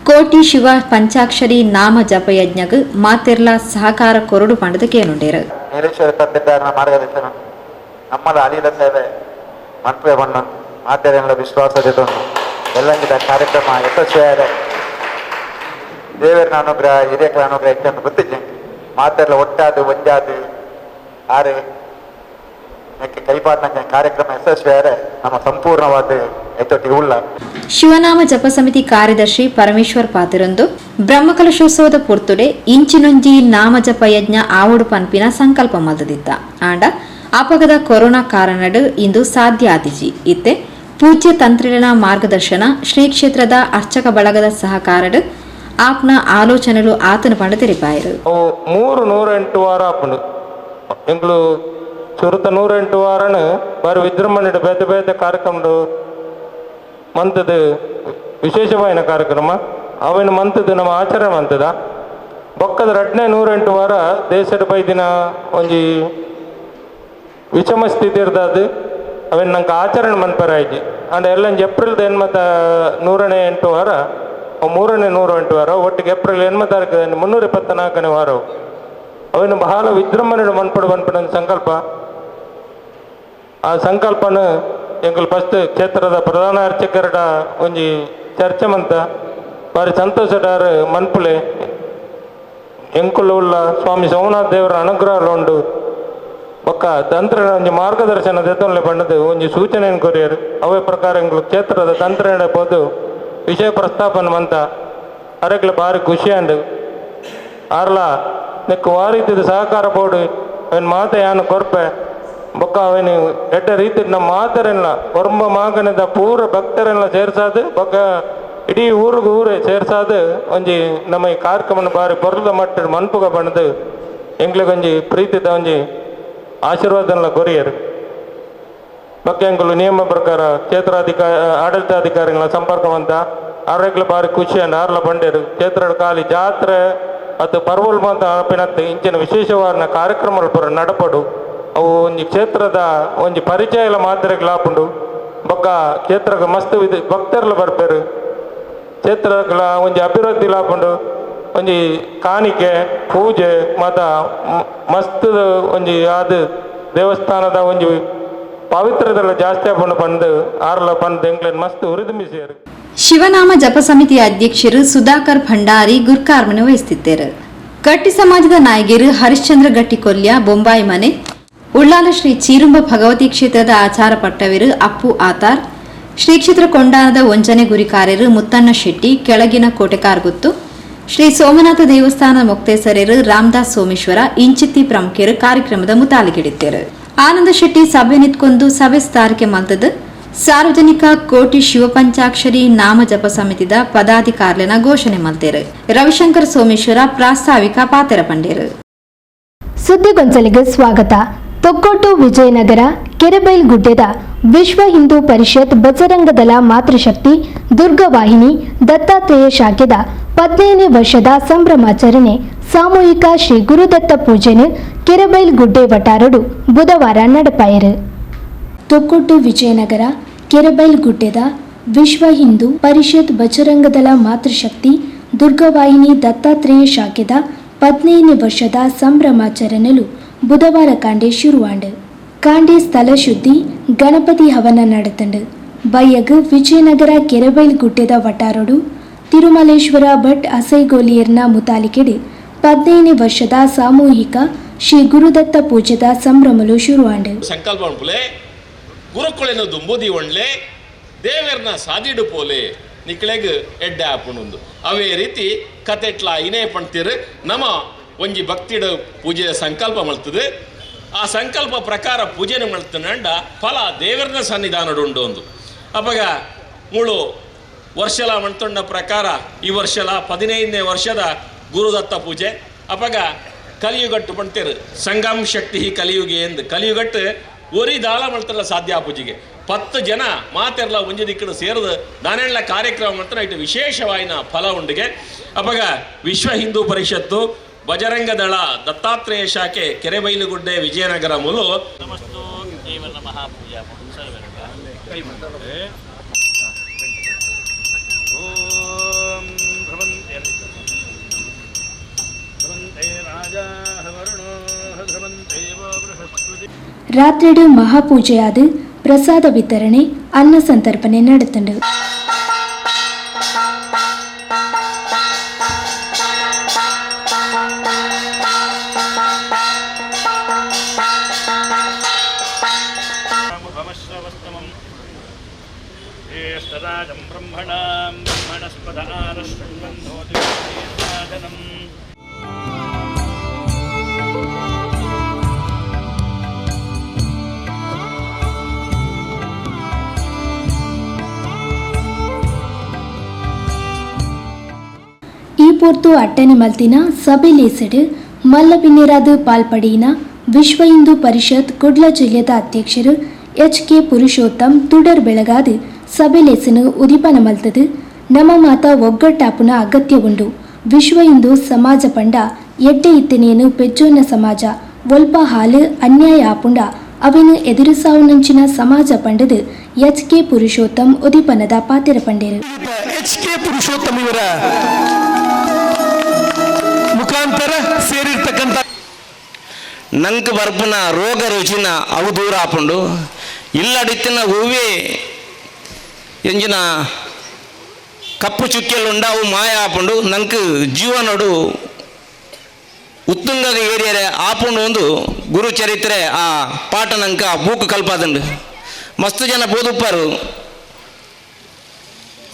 ಕೋಟಿ ಶಿವ ಪಂಚಾಕ್ಷರಿ ನಾಮ ಜಪಯಜ್ಞಗ್ ಮಾತೆರ್ಲ ಸಹಕಾರ ಕೊರಡು ಪಂಡದ ಕೇನುಂಡೇರು. ನೀಲೇಶ್ವರ ತಂದೆದಾರನ ಮಾರ್ಗದರ್ಶನ ನಮ್ಮದ ಅಲಿದ ಸೇವೆ ಮನ್ಪೆ ಬಣ್ಣ ಮಾತೆರೆಲ್ಲ ವಿಶ್ವಾಸದಿದ್ದೊಂದು ಎಲ್ಲಂಗಿದ ಕಾರ್ಯಕ್ರಮ ಯಶಸ್ವಿಯಾದ ದೇವರ ಅನುಗ್ರಹ ಹಿರಿಯಕರ ಅನುಗ್ರಹ ಹೆಚ್ಚನ್ನು ಗೊತ್ತಿದ್ದೆ ಮಾತೆಲ್ಲ ಒಟ್ಟಾದು ಒಂಜಾದು ಆರೆ ಯಾಕೆ ಕೈಪಾಟ್ನ ಕಾರ್ಯಕ್ರಮ ಯಶಸ್ವಿಯಾದರೆ ನಮ್ಮ ಸಂಪೂರ್ಣವಾದ ಹೆಚ್ಚೊಟ್ಟಿಗೆ ಉಳ್ಳ. ಶಿವನಾಮ ಜಪ ಸಮಿತಿ ಕಾರ್ಯದರ್ಶಿ ಪರಮೇಶ್ವರ್ ಪಾತಿರೊಂದು ಬ್ರಹ್ಮಕಲಶೋತ್ಸವದ ಪೊರ್ತುಡೆ ಇಂಚಿನೊಂಜಿ ನಾಮ ಜಪ ಯಜ್ಞ ಆವಡು ಪನ್ಪಿನ ಸಂಕಲ್ಪ ಮಲ್ದದಿತ್ತ ಆಂಡ ಅಪಗದ ಕೊರೋನಾ ಕಾರಣಡ್ ಇಂದು ಸಾಧ್ಯ ಆದಿಜಿ ಇತ್ತೆ ಪೂಜ್ಯ ತಂತ್ರಿಗಳ ಮಾರ್ಗದರ್ಶನ ಶ್ರೀ ಕ್ಷೇತ್ರದ ಅರ್ಚಕ ಬಳಗದ ಸಹಕಾರಡ್ ಆಪ್ನ ಆಲೋಚನೆಗಳು ಆತನ ಪಂಡ ತೆರಿಪಾಯರು. 108 ವಾರ ಆಪುಂಡು ಎಂಗ್ಲು ಚುರುತ 108 ವಾರನು ಬಾರಿ ವಿಜೃಂಭಣೆಡು ಬೇತೆ ಬೇತೆ ಕಾರ್ಯಕ್ರಮ ಮಂತದ ವಿಶೇಷವಾಯಿನ ಕಾರ್ಯಕ್ರಮ ಅವೇನು ಮಂತದ ನಮ್ಮ ಆಚರಣೆ ಮಂತದ ಬೊಕ್ಕದ 108 ವಾರ ದೇಶದ ಬೈದಿನ ಒಂಜಿ ವಿಷಮ ಸ್ಥಿತಿ ಇರ್ದದು ಅವೇನು ನಂಗೆ ಆಚರಣೆ ಮನ್ಪರಾಯ್ಜಿ ಅಂಡ್ ಎಲ್ಲ ಏಪ್ರಿಲ್ದ 108 ವಾರ 108 ವಾರ ಒಟ್ಟಿಗೆ ಏಪ್ರಿಲ್ 8 ತಾರೀಕು 324ನೇ ವಾರ ಅವೇನು ಬಹಳ ವಿಜೃಂಭಣೆಡು ಮನ್ಪಡು ಮನ್ಪಡೊಂದು ಸಂಕಲ್ಪ. ಆ ಸಂಕಲ್ಪನ ಎಂಕಲ್ ಫಸ್ಟ್ ಕ್ಷೇತ್ರದ ಪ್ರಧಾನ ಅರ್ಚಕರ ಒಂಜಿ ಚರ್ಚೆ ಮಂತ ಬಾರಿ ಸಂತೋಷದಾರ ಮನ್ಪುಲೆ ಎಂಕುಲು ಉಳ್ಳ ಸ್ವಾಮಿ ಸೋಮನಾಥ್ ದೇವರ ಅನುಗ್ರಹ ಉಂಡು ಬೊಕ್ಕ ತಂತ್ರ ಒಂಜಿ ಮಾರ್ಗದರ್ಶನ ದೆತ್ತೊಂಡ್ಲೆ ಪಂಡದು ಒಂಜಿ ಸೂಚನೆಯನ್ನು ಕೊರಿಯರು ಅವೇ ಪ್ರಕಾರ ಎಂಕುಲು ಕ್ಷೇತ್ರದ ತಂತ್ರ ಪೋದು ವಿಷಯ ಪ್ರಸ್ತಾಪನ ಮಂತ ಅರೆಗ್ಲ ಬಾರಿ ಖುಷಿ ಅಂಡು ಆರ್ಲ ನೆಕ್ಕು ವಾರೀತಿದ ಸಹಕಾರ ಬೋರ್ಡು ಅವನ್ ಮಾತೆ ಯಾನು ಕೊರ್ಪೆ ಬೊಕ್ಕ ಅವನು ಎಡ್ಡ ರೀತಿ ನಮ್ಮ ಮಾತರೆಲ್ಲ ಕೊರಂಬ ಮಾಗನದ ಪೂರ ಭಕ್ತರೆಲ್ಲ ಸೇರ್ಸಾದು ಬೊಕ್ಕ ಇಡೀ ಊರಿಗೂ ಊರೇ ಸೇರ್ಸಾದು ಒಂಜಿ ನಮ್ಮ ಈ ಕಾರ್ಯಕ್ರಮ ಬಾರಿ ಬೊರ್ದ ಮಟ್ಟ ಮನ್ಪುಗ ಬಣ್ಣದು ಎಂಗ್ಲಿಗೊಂಜಿ ಪ್ರೀತಿದ ಒಂಜಿ ಆಶೀರ್ವಾದನೆಲ್ಲ ಕೊರಿಯರು ಬೊಕ್ಕ ಎಂಕುಲು ನಿಯಮ ಪ್ರಕಾರ ಆಡಳಿತಾಧಿಕಾರಿಗಳ ಸಂಪರ್ಕವಂತ ಆರೋಗ್ಯ ಬಾರಿ ಖುಷಿ ಅಂಡ್ ಆರ್ಲ ಬಂಡೇರು ಕ್ಷೇತ್ರದ ಖಾಲಿ ಜಾತ್ರೆ ಅದು ಪರ್ವಲ್ ಮಾತ ಅಪಿನತ್ತೆ ಇಂಚಿನ ವಿಶೇಷವಾದ ಕಾರ್ಯಕ್ರಮಗಳು ಪೂರ ನಡಪಡು ಅವು ಒಂಜಿ ಕ್ಷೇತ್ರದ ಒಂಜಿ ಪರಿಚಯ ಎಲ್ಲ ಮಾತ್ರೆಗಳಾಪುಂಡು ಬೊಕ್ಕ ಕ್ಷೇತ್ರಗ ಮಸ್ತ್ ಭಕ್ತರ್ಲ ಬರ್ಪೇರು ಕ್ಷೇತ್ರಗಳ ಒಂಜಿ ಅಭಿವೃದ್ಧಿ ಲಾಪುಂಡು ಒಂಜಿ ಕಾಣಿಕೆ ಪೂಜೆ ಮಾತ ಮಸ್ತ್ ಒಂಜಿ ಅದು ದೇವಸ್ಥಾನದ ಒಂಜಿ ಪವಿತ್ರದೆಲ್ಲ ಜಾಸ್ತಿ ಆಪುಂಡು ಪಂದು ಆರ್ಲ ಪಂದು ಎಂಗ್ಲೇನ್ ಮಸ್ತ್ ಉರಿದುಂಬಿಸಿಯರು. ಶಿವನಾಮ ಜಪ ಸಮಿತಿ ಅಧ್ಯಕ್ಷರು ಸುಧಾಕರ್ ಭಂಡಾರಿ ಗುರ್ಕಾರ್ಮನೆ ವಹಿಸುತ್ತಿದ್ದರು. ಗಟ್ಟಿ ಸಮಾಜದ ನಾಯಕರು ಹರಿಶ್ಚಂದ್ರ ಗಟ್ಟಿ ಕೊಲ್ಯ ಬೊಂಬಾಯಿ ಮನೆ ಉಳ್ಳಾಲ ಶ್ರೀ ಚೀರುಂಬ ಭಗವತಿ ಕ್ಷೇತ್ರದ ಆಚಾರ ಪಟ್ಟವರು ಅಪ್ಪು ಆತಾರ್ ಶ್ರೀ ಕ್ಷೇತ್ರ ಕೊಂಡಾನದ ಒಂಜನೆ ಗುರಿಕಾರ್ಯರು ಮುತ್ತಣ್ಣ ಶೆಟ್ಟಿ ಕೆಳಗಿನ ಕೋಟೆಕಾರ್ಗುತ್ತು ಶ್ರೀ ಸೋಮನಾಥ ದೇವಸ್ಥಾನ ಮೊಕ್ತೇಸರರು ರಾಮದಾಸ್ ಸೋಮೇಶ್ವರ ಇಂಚಿತ್ತಿ ಪ್ರಮುಖರು ಕಾರ್ಯಕ್ರಮದ ಮುತಾಲಿಗಿಡಿದ್ದರು. ಆನಂದ ಶೆಟ್ಟಿ ಸಭೆ ನಿಂತ್ಕೊಂಡು ಸಭೆ ಸ್ಥಾರಿಕೆ ಮಲ್ತದ ಸಾರ್ವಜನಿಕ ಕೋಟಿ ಶಿವಪಂಚಾಕ್ಷರಿ ನಾಮ ಜಪ ಸಮಿತಿದ ಪದಾಧಿಕಾರಿನ ಘೋಷಣೆ ಮಲ್ತೇರು. ರವಿಶಂಕರ್ ಸೋಮೇಶ್ವರ ಪ್ರಾಸ್ತಾವಿಕ ಪಾತೆರ ಪಂಡೇರು. ಸುದ್ದಿಗೊಂಚಲಿಗೆ ಸ್ವಾಗತ. ತೊಕ್ಕೊಟ್ಟು ವಿಜಯನಗರ ಕೆರೆಬೈಲ್ಗುಡ್ಡೆದ ವಿಶ್ವ ಹಿಂದೂ ಪರಿಷತ್ ಬಜರಂಗದಳ ಮಾತೃಶಕ್ತಿ ದುರ್ಗವಾಹಿನಿ ದತ್ತಾತ್ರೇಯ ಶಾಖೆದ 15ನೇ ವರ್ಷದ ಸಂಭ್ರಮಾಚರಣೆ ಸಾಮೂಹಿಕ ಶ್ರೀ ಗುರುದತ್ತ ಪೂಜೆನು ಕೆರೆಬೈಲ್ಗುಡ್ಡೆ ವಟಾರಡು ಬುಧವಾರ ನಡೆಪಾಯರು. ತೊಕ್ಕೊಟ್ಟು ವಿಜಯನಗರ ಕೆರೆಬೈಲ್ಗುಡ್ಡೆದ ವಿಶ್ವ ಹಿಂದೂ ಪರಿಷತ್ ಬಜರಂಗದಳ ಮಾತೃಶಕ್ತಿ ದುರ್ಗವಾಹಿನಿ ದತ್ತಾತ್ರೇಯ ಶಾಖೆದ 15ನೇ ವರ್ಷದ ಸಂಭ್ರಮಾಚರಣೆಲು ಬುಧವಾರ ಕಾಂಡೆ ಶುರುವಾಂಡು. ಕಾಂಡೆ ಸ್ಥಳ ಶುದ್ಧಿ ಗಣಪತಿ ಹವನ ನಡೆತಂಡು ಬಯ್ಯಗ್ ವಿಜಯನಗರ ಕೆರೆಬೈಲ್ಗುಡ್ಡೆದ ವಟಾರಡು ತಿರುಮಲೇಶ್ವರ ಭಟ್ ಅಸೈಗೋಲಿಯರ್ನ ಮುತಾಲಿಕೆಡು 15ನೇ ವರ್ಷದ ಸಾಮೂಹಿಕ ಶ್ರೀ ಗುರುದತ್ತ ಪೂಜೆದ ಸಂಭ್ರಮಲು ಶುರುವಾಂಡು. ಸಂಕಲ್ಪ ಗುರುಕುಳೆನ ದುಂಬುದಿ ಒಣ್ಲೆ ದೇವರನ್ನ ಸಾದಿಡು ಪೋಲೆ ನಿಕ್ಳೆಗ್ ಎಡ್ಡೆ ಆಪುಂಡು ಅವೇ ರೀತಿ ಕತೆಟ್ಲ ಇನೇ ಪಣ್ತೀರು ನಮ್ಮ ಒಂಜಿ ಭಕ್ತಿಡ ಪೂಜೆಯ ಸಂಕಲ್ಪ ಮಲ್ತದೆ. ಆ ಸಂಕಲ್ಪ ಪ್ರಕಾರ ಪೂಜೆನ ಮಲ್ತನಂಡ ಫಲ ದೇವರನ್ನ ಸನ್ನಿಧಾನಡುಂಡು ಒಂದು ಅಪಗ ಮುಳು ವರ್ಷಲ ಮಣ್ತೊಂಡ ಪ್ರಕಾರ ಈ ವರ್ಷಲ 15ನೇ ವರ್ಷದ ಗುರುದತ್ತ ಪೂಜೆ ಅಪಗ ಕಲಿಯುಗಟ್ಟು ಪಣ್ತೀರು ಸಂಗಮ್ ಶಕ್ತಿ ಕಲಿಯುಗೆ ಎಂದು ಕಲಿಯುಗಟ್ಟು ಒರಿ ದಾಳ ಮಳ್ತಲ್ಲ ಸಾಧ್ಯ ಪೂಜೆಗೆ 10 ಜನ ಮಾತೆರ್ಲ ಒಂಜಿ ದಿಕ್ಕಡು ಸೇರಿದ ನಾನೆಲ್ಲ ಕಾರ್ಯಕ್ರಮ ಮಾಡ್ತಾರೆ ಇಟ್ಟು ವಿಶೇಷವಾಯಿನ ಫಲ ಉಂಡಿಗೆ ಅಪಗ ವಿಶ್ವ ಹಿಂದೂ ಪರಿಷತ್ತು ಬಜರಂಗದಳ ದತ್ತಾತ್ರೇಯ ಶಾಖೆ ಕೆರೆಬೈಲುಗುಡ್ಡೆ ವಿಜಯನಗರ ಮೂಲು ಓಂ ರಾತ್ರಿಡು ಮಹಾಪೂಜೆಯಾದ ಪ್ರಸಾದ ವಿತರಣೆ ಅನ್ನ ಸಂತರ್ಪಣೆ ನಡೆತಂಡು. ಈ ಪೊರ್ತು ಅಟ್ಟನೆ ಮಲ್ತಿನ ಸಭೆಲೇಸಡು ಮಲ್ಲಬಿನ್ನಿರಾದ ಪಾಲ್ಪಡಿನ ವಿಶ್ವ ಹಿಂದೂ ಪರಿಷತ್ ಕುಡ್ಲ ಜಿಲ್ಲೆದ ಅಧ್ಯಕ್ಷರು ಎಚ್.ಕೆ. ಪುರುಷೋತ್ತಮ್ ತುಡರ್ ಬೆಳಗಾದ ಸಭೆಲೇಸನು ಉದಿಪನ ಮಲ್ತದು ನಮ್ಮ ಮಾತ ಒಗ್ಗಟ್ಟಾಪುನ ಅಗತ್ಯ ಉಂಡು. ವಿಶ್ವ ಹಿಂದೂ ಸಮಾಜ ಪಂಡ ಎಡ್ಡೆ ಇತ್ತನೇನು ಪೆಜ್ಜೋನ ಸಮಾಜ ಒಲ್ಪ ಹಾಲು ಅನ್ಯಾಯ ಆಪುಂಡ ಅವೇನು ಎದುರಿಸಾವುನಂಚಿನ ಸಮಾಜ ಪಂಡದು ಎಚ್.ಕೆ. ಪುರುಷೋತ್ತಮ್ ಉದಿಪನದ ಪಾತೆರ ಪಂಡೇರು. ಎಚ್.ಕೆ. ಪುರುಷೋತ್ತಮ್ ಇವರ ಮುಖಾಂತರ ಸೇರಿರ್ತಕ್ಕಂಥ ನಂಗೆ ಬರ್ಪನ ರೋಗ ರುಚಿನ ಅವು ದೂರ ಆಪುಂಡು ಇಲ್ಲಡಿತ್ತಿನ ಹೂವೇ ಎಂಜಿನ ಕಪ್ಪು ಚುಕ್ಕೆಲ್ಲುಂಡ ಅವು ಮಾಯ ಆಪುಂಡು ನಂಗೆ ಜೀವನೋಡು ಉತ್ತುಂಗ ಏರಿಯರೆ ಆಪುಂಡು ಒಂದು ಗುರು ಚರಿತ್ರೆ ಆ ಪಾಠ ನಂಕ ಬೂಕ್ ಕಲ್ಪಾದಂಡು ಮಸ್ತ್ ಜನ ಬೋದುಪ್ಪರು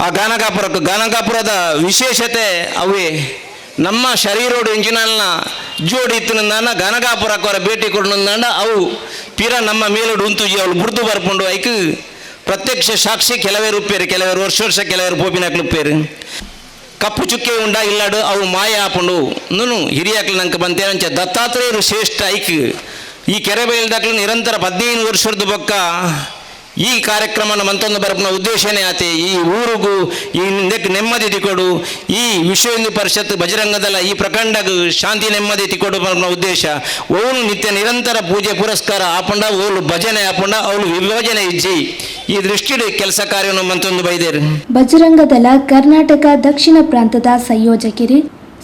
ಆ ಗಾನಗಾಪುರದ ವಿಶೇಷತೆ ಅವೇ ನಮ್ಮ ಶರೀರೋಡು ಎಂಜಿನಲ್ನ ಜೋಡಿ ಇತ್ತಿನ ಗಾನಗಾಪುರಕ್ಕೆ ಭೇಟಿ ಕೊಡೋಣ ಅವು ಪಿರ ನಮ್ಮ ಮೇಲೋಡು ಉಂತುಜಿ ಅವಳು ಬುರ್ದು ಬರ್ಕೊಂಡು ಐಕ್ ಪ್ರತ್ಯಕ್ಷ ಸಾಕ್ಷಿ ಕೆಲವೇರು ಉಪ್ಪೇರು ಕೆಲವೇರು ವರ್ಷ ಕೆಲವೇರು ಪೋಪಿನಾಕ್ಲು ಉಪ್ಪೇರು ಕಪ್ಪು ಚುಕ್ಕೆ ಉಂಡ ಇಲ್ಲಾಡು ಅವು ಮಾಯ ಆಪುಂಡು ನಾನು ಹಿರಿಯಾಕ್ಲು ನಂಗೆ ಬಂತೇನಂಚ ದತ್ತಾತ್ರೇಯರು ಶ್ರೇಷ್ಠ ಐಕ್ ಈ ಕೆರೆ ಬಯಲ್ದಾಕ್ಲು ನಿರಂತರ 15 ವರ್ಷದ ಬೊಕ್ಕ ಈ ಕಾರ್ಯಕ್ರಮನ ಮಂತೊಂದು ಬರಪನ ಉದ್ದೇಶನೇ ಆತೆ ಈ ಊರಿಗೂ ಈ ನೆಮ್ಮದಿ ತಿಕೊಡು ಈ ವಿಶ್ವ ಹಿಂದೂ ಪರಿಷತ್ ಬಜರಂಗದಲ್ಲ ಈ ಪ್ರಖಂಡಗೂ ಶಾಂತಿ ನೆಮ್ಮದಿ ತಿಕೊಡು ಬರಪನ ಉದ್ದೇಶ ಓಲು ನಿತ್ಯ ನಿರಂತರ ಪೂಜೆ ಪುರಸ್ಕಾರ ಆಪಂಡ ಓಲು ಭಜನೆ ಆಪಂಡ ಅವಳು ವಿಭಜನೆ ಇಜ್ಜಿ ಈ ದೃಷ್ಟಿಯಲ್ಲಿ ಕೆಲಸ ಕಾರ್ಯವನ್ನು ಮಂತೊಂದು ಬೈದೇರು. ಬಜರಂಗದಳ ಕರ್ನಾಟಕ ದಕ್ಷಿಣ ಪ್ರಾಂತದ ಸಂಯೋಜಕರು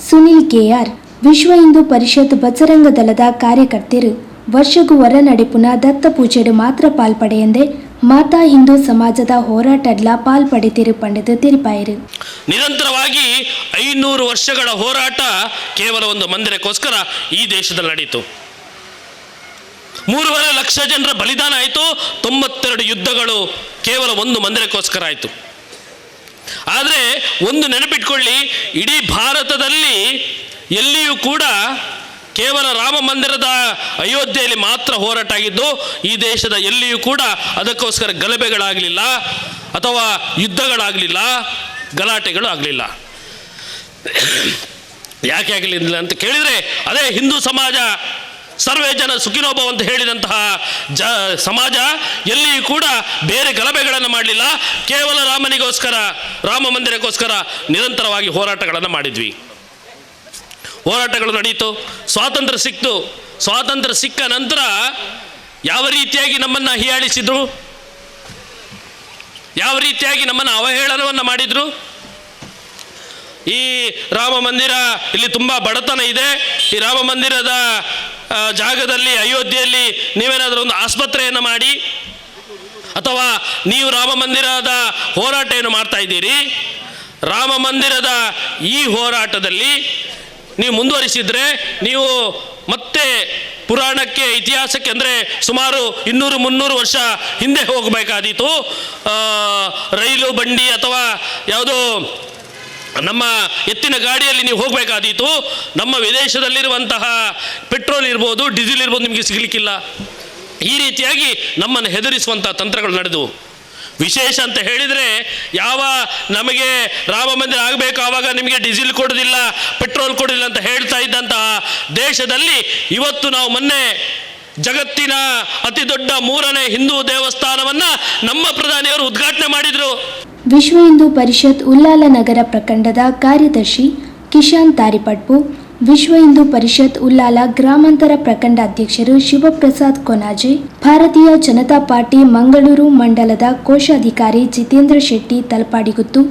ಸುನಿಲ್ ಕೆಆರ್ ವಿಶ್ವ ಹಿಂದೂ ಪರಿಷತ್ ಬಜರಂಗದಳದ ಕಾರ್ಯಕರ್ತರು ವರ್ಷಗೂ ಹೊರ ನಡೆಪುನ ದತ್ತ ಪೂಜೆಡು ಮಾತ್ರ ಪಾಲ್ಪಡೆಯಂದೆ ಮಾತಾ ಹಿಂದೂ ಸಮಾಜದ ಹೋರಾಟಡ್ಲ ಪಾಲ್ಪಡೆತಿರು ಪಂಡಿತ ತಿರುಪಾಯರು. ನಿರಂತರವಾಗಿ 500 ವರ್ಷಗಳ ಹೋರಾಟ ಕೇವಲ ಒಂದು ಮಂದಿರಕ್ಕೋಸ್ಕರ ಈ ದೇಶದಲ್ಲಿ ನಡೀತು. 3.5 ಲಕ್ಷ ಜನರ ಬಲಿದಾನ ಆಯಿತು. 92 ಯುದ್ಧಗಳು ಕೇವಲ ಒಂದು ಮಂದಿರಕ್ಕೋಸ್ಕರ ಆಯಿತು. ಆದರೆ ಒಂದು ನೆನಪಿಟ್ಕೊಳ್ಳಿ, ಇಡೀ ಭಾರತದಲ್ಲಿ ಎಲ್ಲಿಯೂ ಕೂಡ ಕೇವಲ ರಾಮ ಮಂದಿರದ ಅಯೋಧ್ಯೆಯಲ್ಲಿ ಮಾತ್ರ ಹೋರಾಟ ಆಗಿದ್ದು, ಈ ದೇಶದ ಎಲ್ಲಿಯೂ ಕೂಡ ಅದಕ್ಕೋಸ್ಕರ ಗಲಭೆಗಳಾಗಲಿಲ್ಲ ಅಥವಾ ಯುದ್ಧಗಳಾಗಲಿಲ್ಲ, ಗಲಾಟೆಗಳು ಆಗಲಿಲ್ಲ. ಯಾಕೆ ಆಗಲಿಲ್ಲ ಅಂತ ಕೇಳಿದರೆ, ಅದೇ ಹಿಂದೂ ಸಮಾಜ ಸರ್ವೇ ಜನ ಸುಖಿನೋಭವ ಅಂತ ಹೇಳಿದಂತಹ ಸಮಾಜ ಎಲ್ಲಿಯೂ ಕೂಡ ಬೇರೆ ಗಲಭೆಗಳನ್ನು ಮಾಡಲಿಲ್ಲ. ಕೇವಲ ರಾಮನಿಗೋಸ್ಕರ, ರಾಮ ಮಂದಿರಕ್ಕೋಸ್ಕರ ನಿರಂತರವಾಗಿ ಹೋರಾಟಗಳನ್ನು ಮಾಡಿದ್ವಿ. ಹೋರಾಟಗಳು ನಡೀತು. ಸ್ವಾತಂತ್ರ್ಯ ಸಿಕ್ತು. ಸ್ವಾತಂತ್ರ್ಯ ಸಿಕ್ಕ ನಂತರ ಯಾವ ರೀತಿಯಾಗಿ ನಮ್ಮನ್ನು ಹೀಯಾಳಿಸಿದ್ರು, ಯಾವ ರೀತಿಯಾಗಿ ನಮ್ಮನ್ನು ಅವಹೇಳನವನ್ನು ಮಾಡಿದರು. ಈ ರಾಮ ಮಂದಿರ ಇಲ್ಲಿ ತುಂಬ ಬಡತನ ಇದೆ, ಈ ರಾಮ ಮಂದಿರದ ಜಾಗದಲ್ಲಿ ಅಯೋಧ್ಯೆಯಲ್ಲಿ ನೀವೇನಾದರೂ ಒಂದು ಆಸ್ಪತ್ರೆಯನ್ನು ಮಾಡಿ, ಅಥವಾ ನೀವು ರಾಮ ಮಂದಿರದ ಹೋರಾಟ ಏನು ಮಾಡ್ತಾ ಇದ್ದೀರಿ, ರಾಮ ಮಂದಿರದ ಈ ಹೋರಾಟದಲ್ಲಿ ನೀವು ಮುಂದುವರಿಸಿದರೆ ನೀವು ಮತ್ತೆ ಪುರಾಣಕ್ಕೆ, ಇತಿಹಾಸಕ್ಕೆ, ಅಂದರೆ ಸುಮಾರು 200-300 ವರ್ಷ ಹಿಂದೆ ಹೋಗಬೇಕಾದೀತು. ರೈಲು ಬಂಡಿ ಅಥವಾ ಯಾವುದೋ ನಮ್ಮ ಎತ್ತಿನ ಗಾಡಿಯಲ್ಲಿ ನೀವು ಹೋಗಬೇಕಾದೀತು. ನಮ್ಮ ವಿದೇಶದಲ್ಲಿರುವಂತಹ ಪೆಟ್ರೋಲ್ ಇರ್ಬೋದು, ಡೀಸೆಲ್ ಇರ್ಬೋದು, ನಿಮಗೆ ಸಿಗಲಿಕ್ಕಿಲ್ಲ. ಈ ರೀತಿಯಾಗಿ ನಮ್ಮನ್ನು ಹೆದರಿಸುವಂಥ ತಂತ್ರಗಳು ನಡೆದವು. ವಿಶೇಷ ಅಂತ ಹೇಳಿದರೆ, ಯಾವ ನಮಗೆ ರಾಮ ಮಂದಿರ ಆಗಬೇಕು ಆವಾಗ ನಿಮಗೆ ಡೀಸೆಲ್ ಕೊಡೋದಿಲ್ಲ, ಪೆಟ್ರೋಲ್ ಕೊಡೋದಿಲ್ಲ ಅಂತ ಹೇಳ್ತಾ ಇದ್ದಂತಹ ದೇಶದಲ್ಲಿ ಇವತ್ತು ನಾವು ಮೊನ್ನೆ ಜಗತ್ತಿನ ಅತಿ ದೊಡ್ಡ 3ನೇ ಹಿಂದೂ ದೇವಸ್ಥಾನವನ್ನು ನಮ್ಮ ಪ್ರಧಾನಿಯವರು ಉದ್ಘಾಟನೆ ಮಾಡಿದರು. ವಿಶ್ವ ಹಿಂದೂ ಪರಿಷತ್ ಉಲ್ಲಾಲ ನಗರ ಪ್ರಖಂಡದ ಕಾರ್ಯದರ್ಶಿ ಕಿಶಾನ್ ತಾರಿಪಟ್ಪು, ವಿಶ್ವ ಹಿಂದೂ ಪರಿಷತ್ ಉಲ್ಲಾಲ ಗ್ರಾಮಾಂತರ ಪ್ರಖಂಡ ಅಧ್ಯಕ್ಷರು ಶಿವಪ್ರಸಾದ್ ಕೊನಾಜೆ, ಭಾರತೀಯ ಜನತಾ ಪಾರ್ಟಿ ಮಂಗಳೂರು ಮಂಡಲದ ಕೋಶಾಧಿಕಾರಿ ಜಿತೇಂದ್ರ ಶೆಟ್ಟಿ ತಲಪಾಡಿಗುತ್ತು,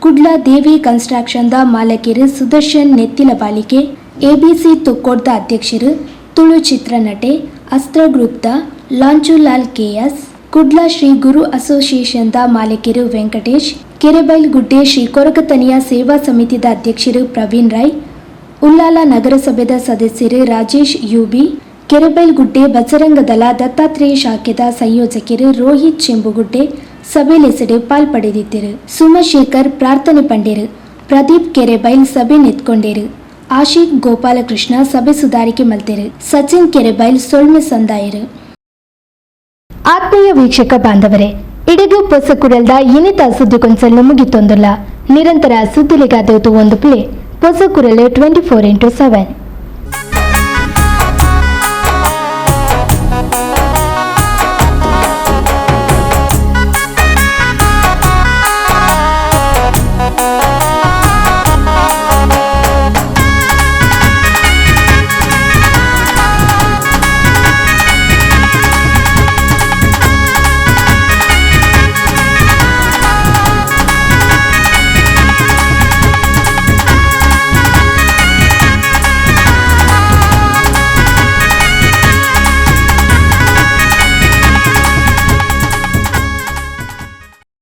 ಕುಡ್ಲ ದೇವಿ ಕನ್ಸ್ಟ್ರಕ್ಷನ್ದ ಮಾಲಕಿರು ಸುದರ್ಶನ್ ನೆತ್ತಿಲ ಬಾಲಿಕೆ, ಎಬಿಸಿ ತುಕ್ಕೋಡ್ದ ಅಧ್ಯಕ್ಷರು ತುಳು ಚಿತ್ರನಟೆ ಅಸ್ತ್ರ ಗ್ರೂಪ್ದ ಲಾಂಚುಲಾಲ್ ಕೆಎಸ್, ಕುಡ್ಲ ಶ್ರೀ ಗುರು ಅಸೋಸಿಯೇಷನ್ದ ಮಾಲೀಕರು ವೆಂಕಟೇಶ್, ಕೆರೆಬೈಲ್ಗುಡ್ಡೆ ಶ್ರೀ ಕೊರಗತನಿಯ ಸೇವಾ ಸಮಿತಿದ ಅಧ್ಯಕ್ಷರು ಪ್ರವೀಣ್ ರೈ, ಉಲ್ಲಾಲ ನಗರಸಭೆದ ಸದಸ್ಯರು ರಾಜೇಶ್ ಯುಬಿ, ಕೆರೆಬೈಲ್ಗುಡ್ಡೆ ಬಜರಂಗದಳ ದತ್ತಾತ್ರೇಯ ಶಾಖೆದ ಸಂಯೋಜಕರು ರೋಹಿತ್ ಚೆಂಬುಗುಡ್ಡೆ ಸಭೆಲೆಸೆಡೆ ಪಾಲ್ಪಡೆದಿದ್ದರು. ಸೋಮಶೇಖರ್ ಪ್ರಾರ್ಥನೆ ಪಂಡೇರು, ಪ್ರದೀಪ್ ಕೆರೆಬೈಲ್ ಸಭೆ ನೆತ್ಕೊಂಡೇರು, ಆಶಿಕ್ ಗೋಪಾಲಕೃಷ್ಣ ಸಭೆ ಸುಧಾರಿಕೆ ಮಲ್ತೆರು, ಸಚಿನ್ ಕೆರೆಬೈಲ್ ಸೊಳ್ಮೆ ಸಂದಾಯರು. ಆತ್ಮೀಯ ವೀಕ್ಷಕ ಬಾಂಧವರೇ, ಇಡಗು ಪೊಸಕುರಲ್ದ ಇನ್ನಿತ ಸುದ್ದಿಗೊಂಚಲು ಮುಗಿತೊಂದುಲ್ಲ. ನಿರಂತರ ಸುದ್ದಿಲಿಗಾದವು ಒಂದು ಪ್ಲೇ ಪೊಸಕುರಲು 24x7.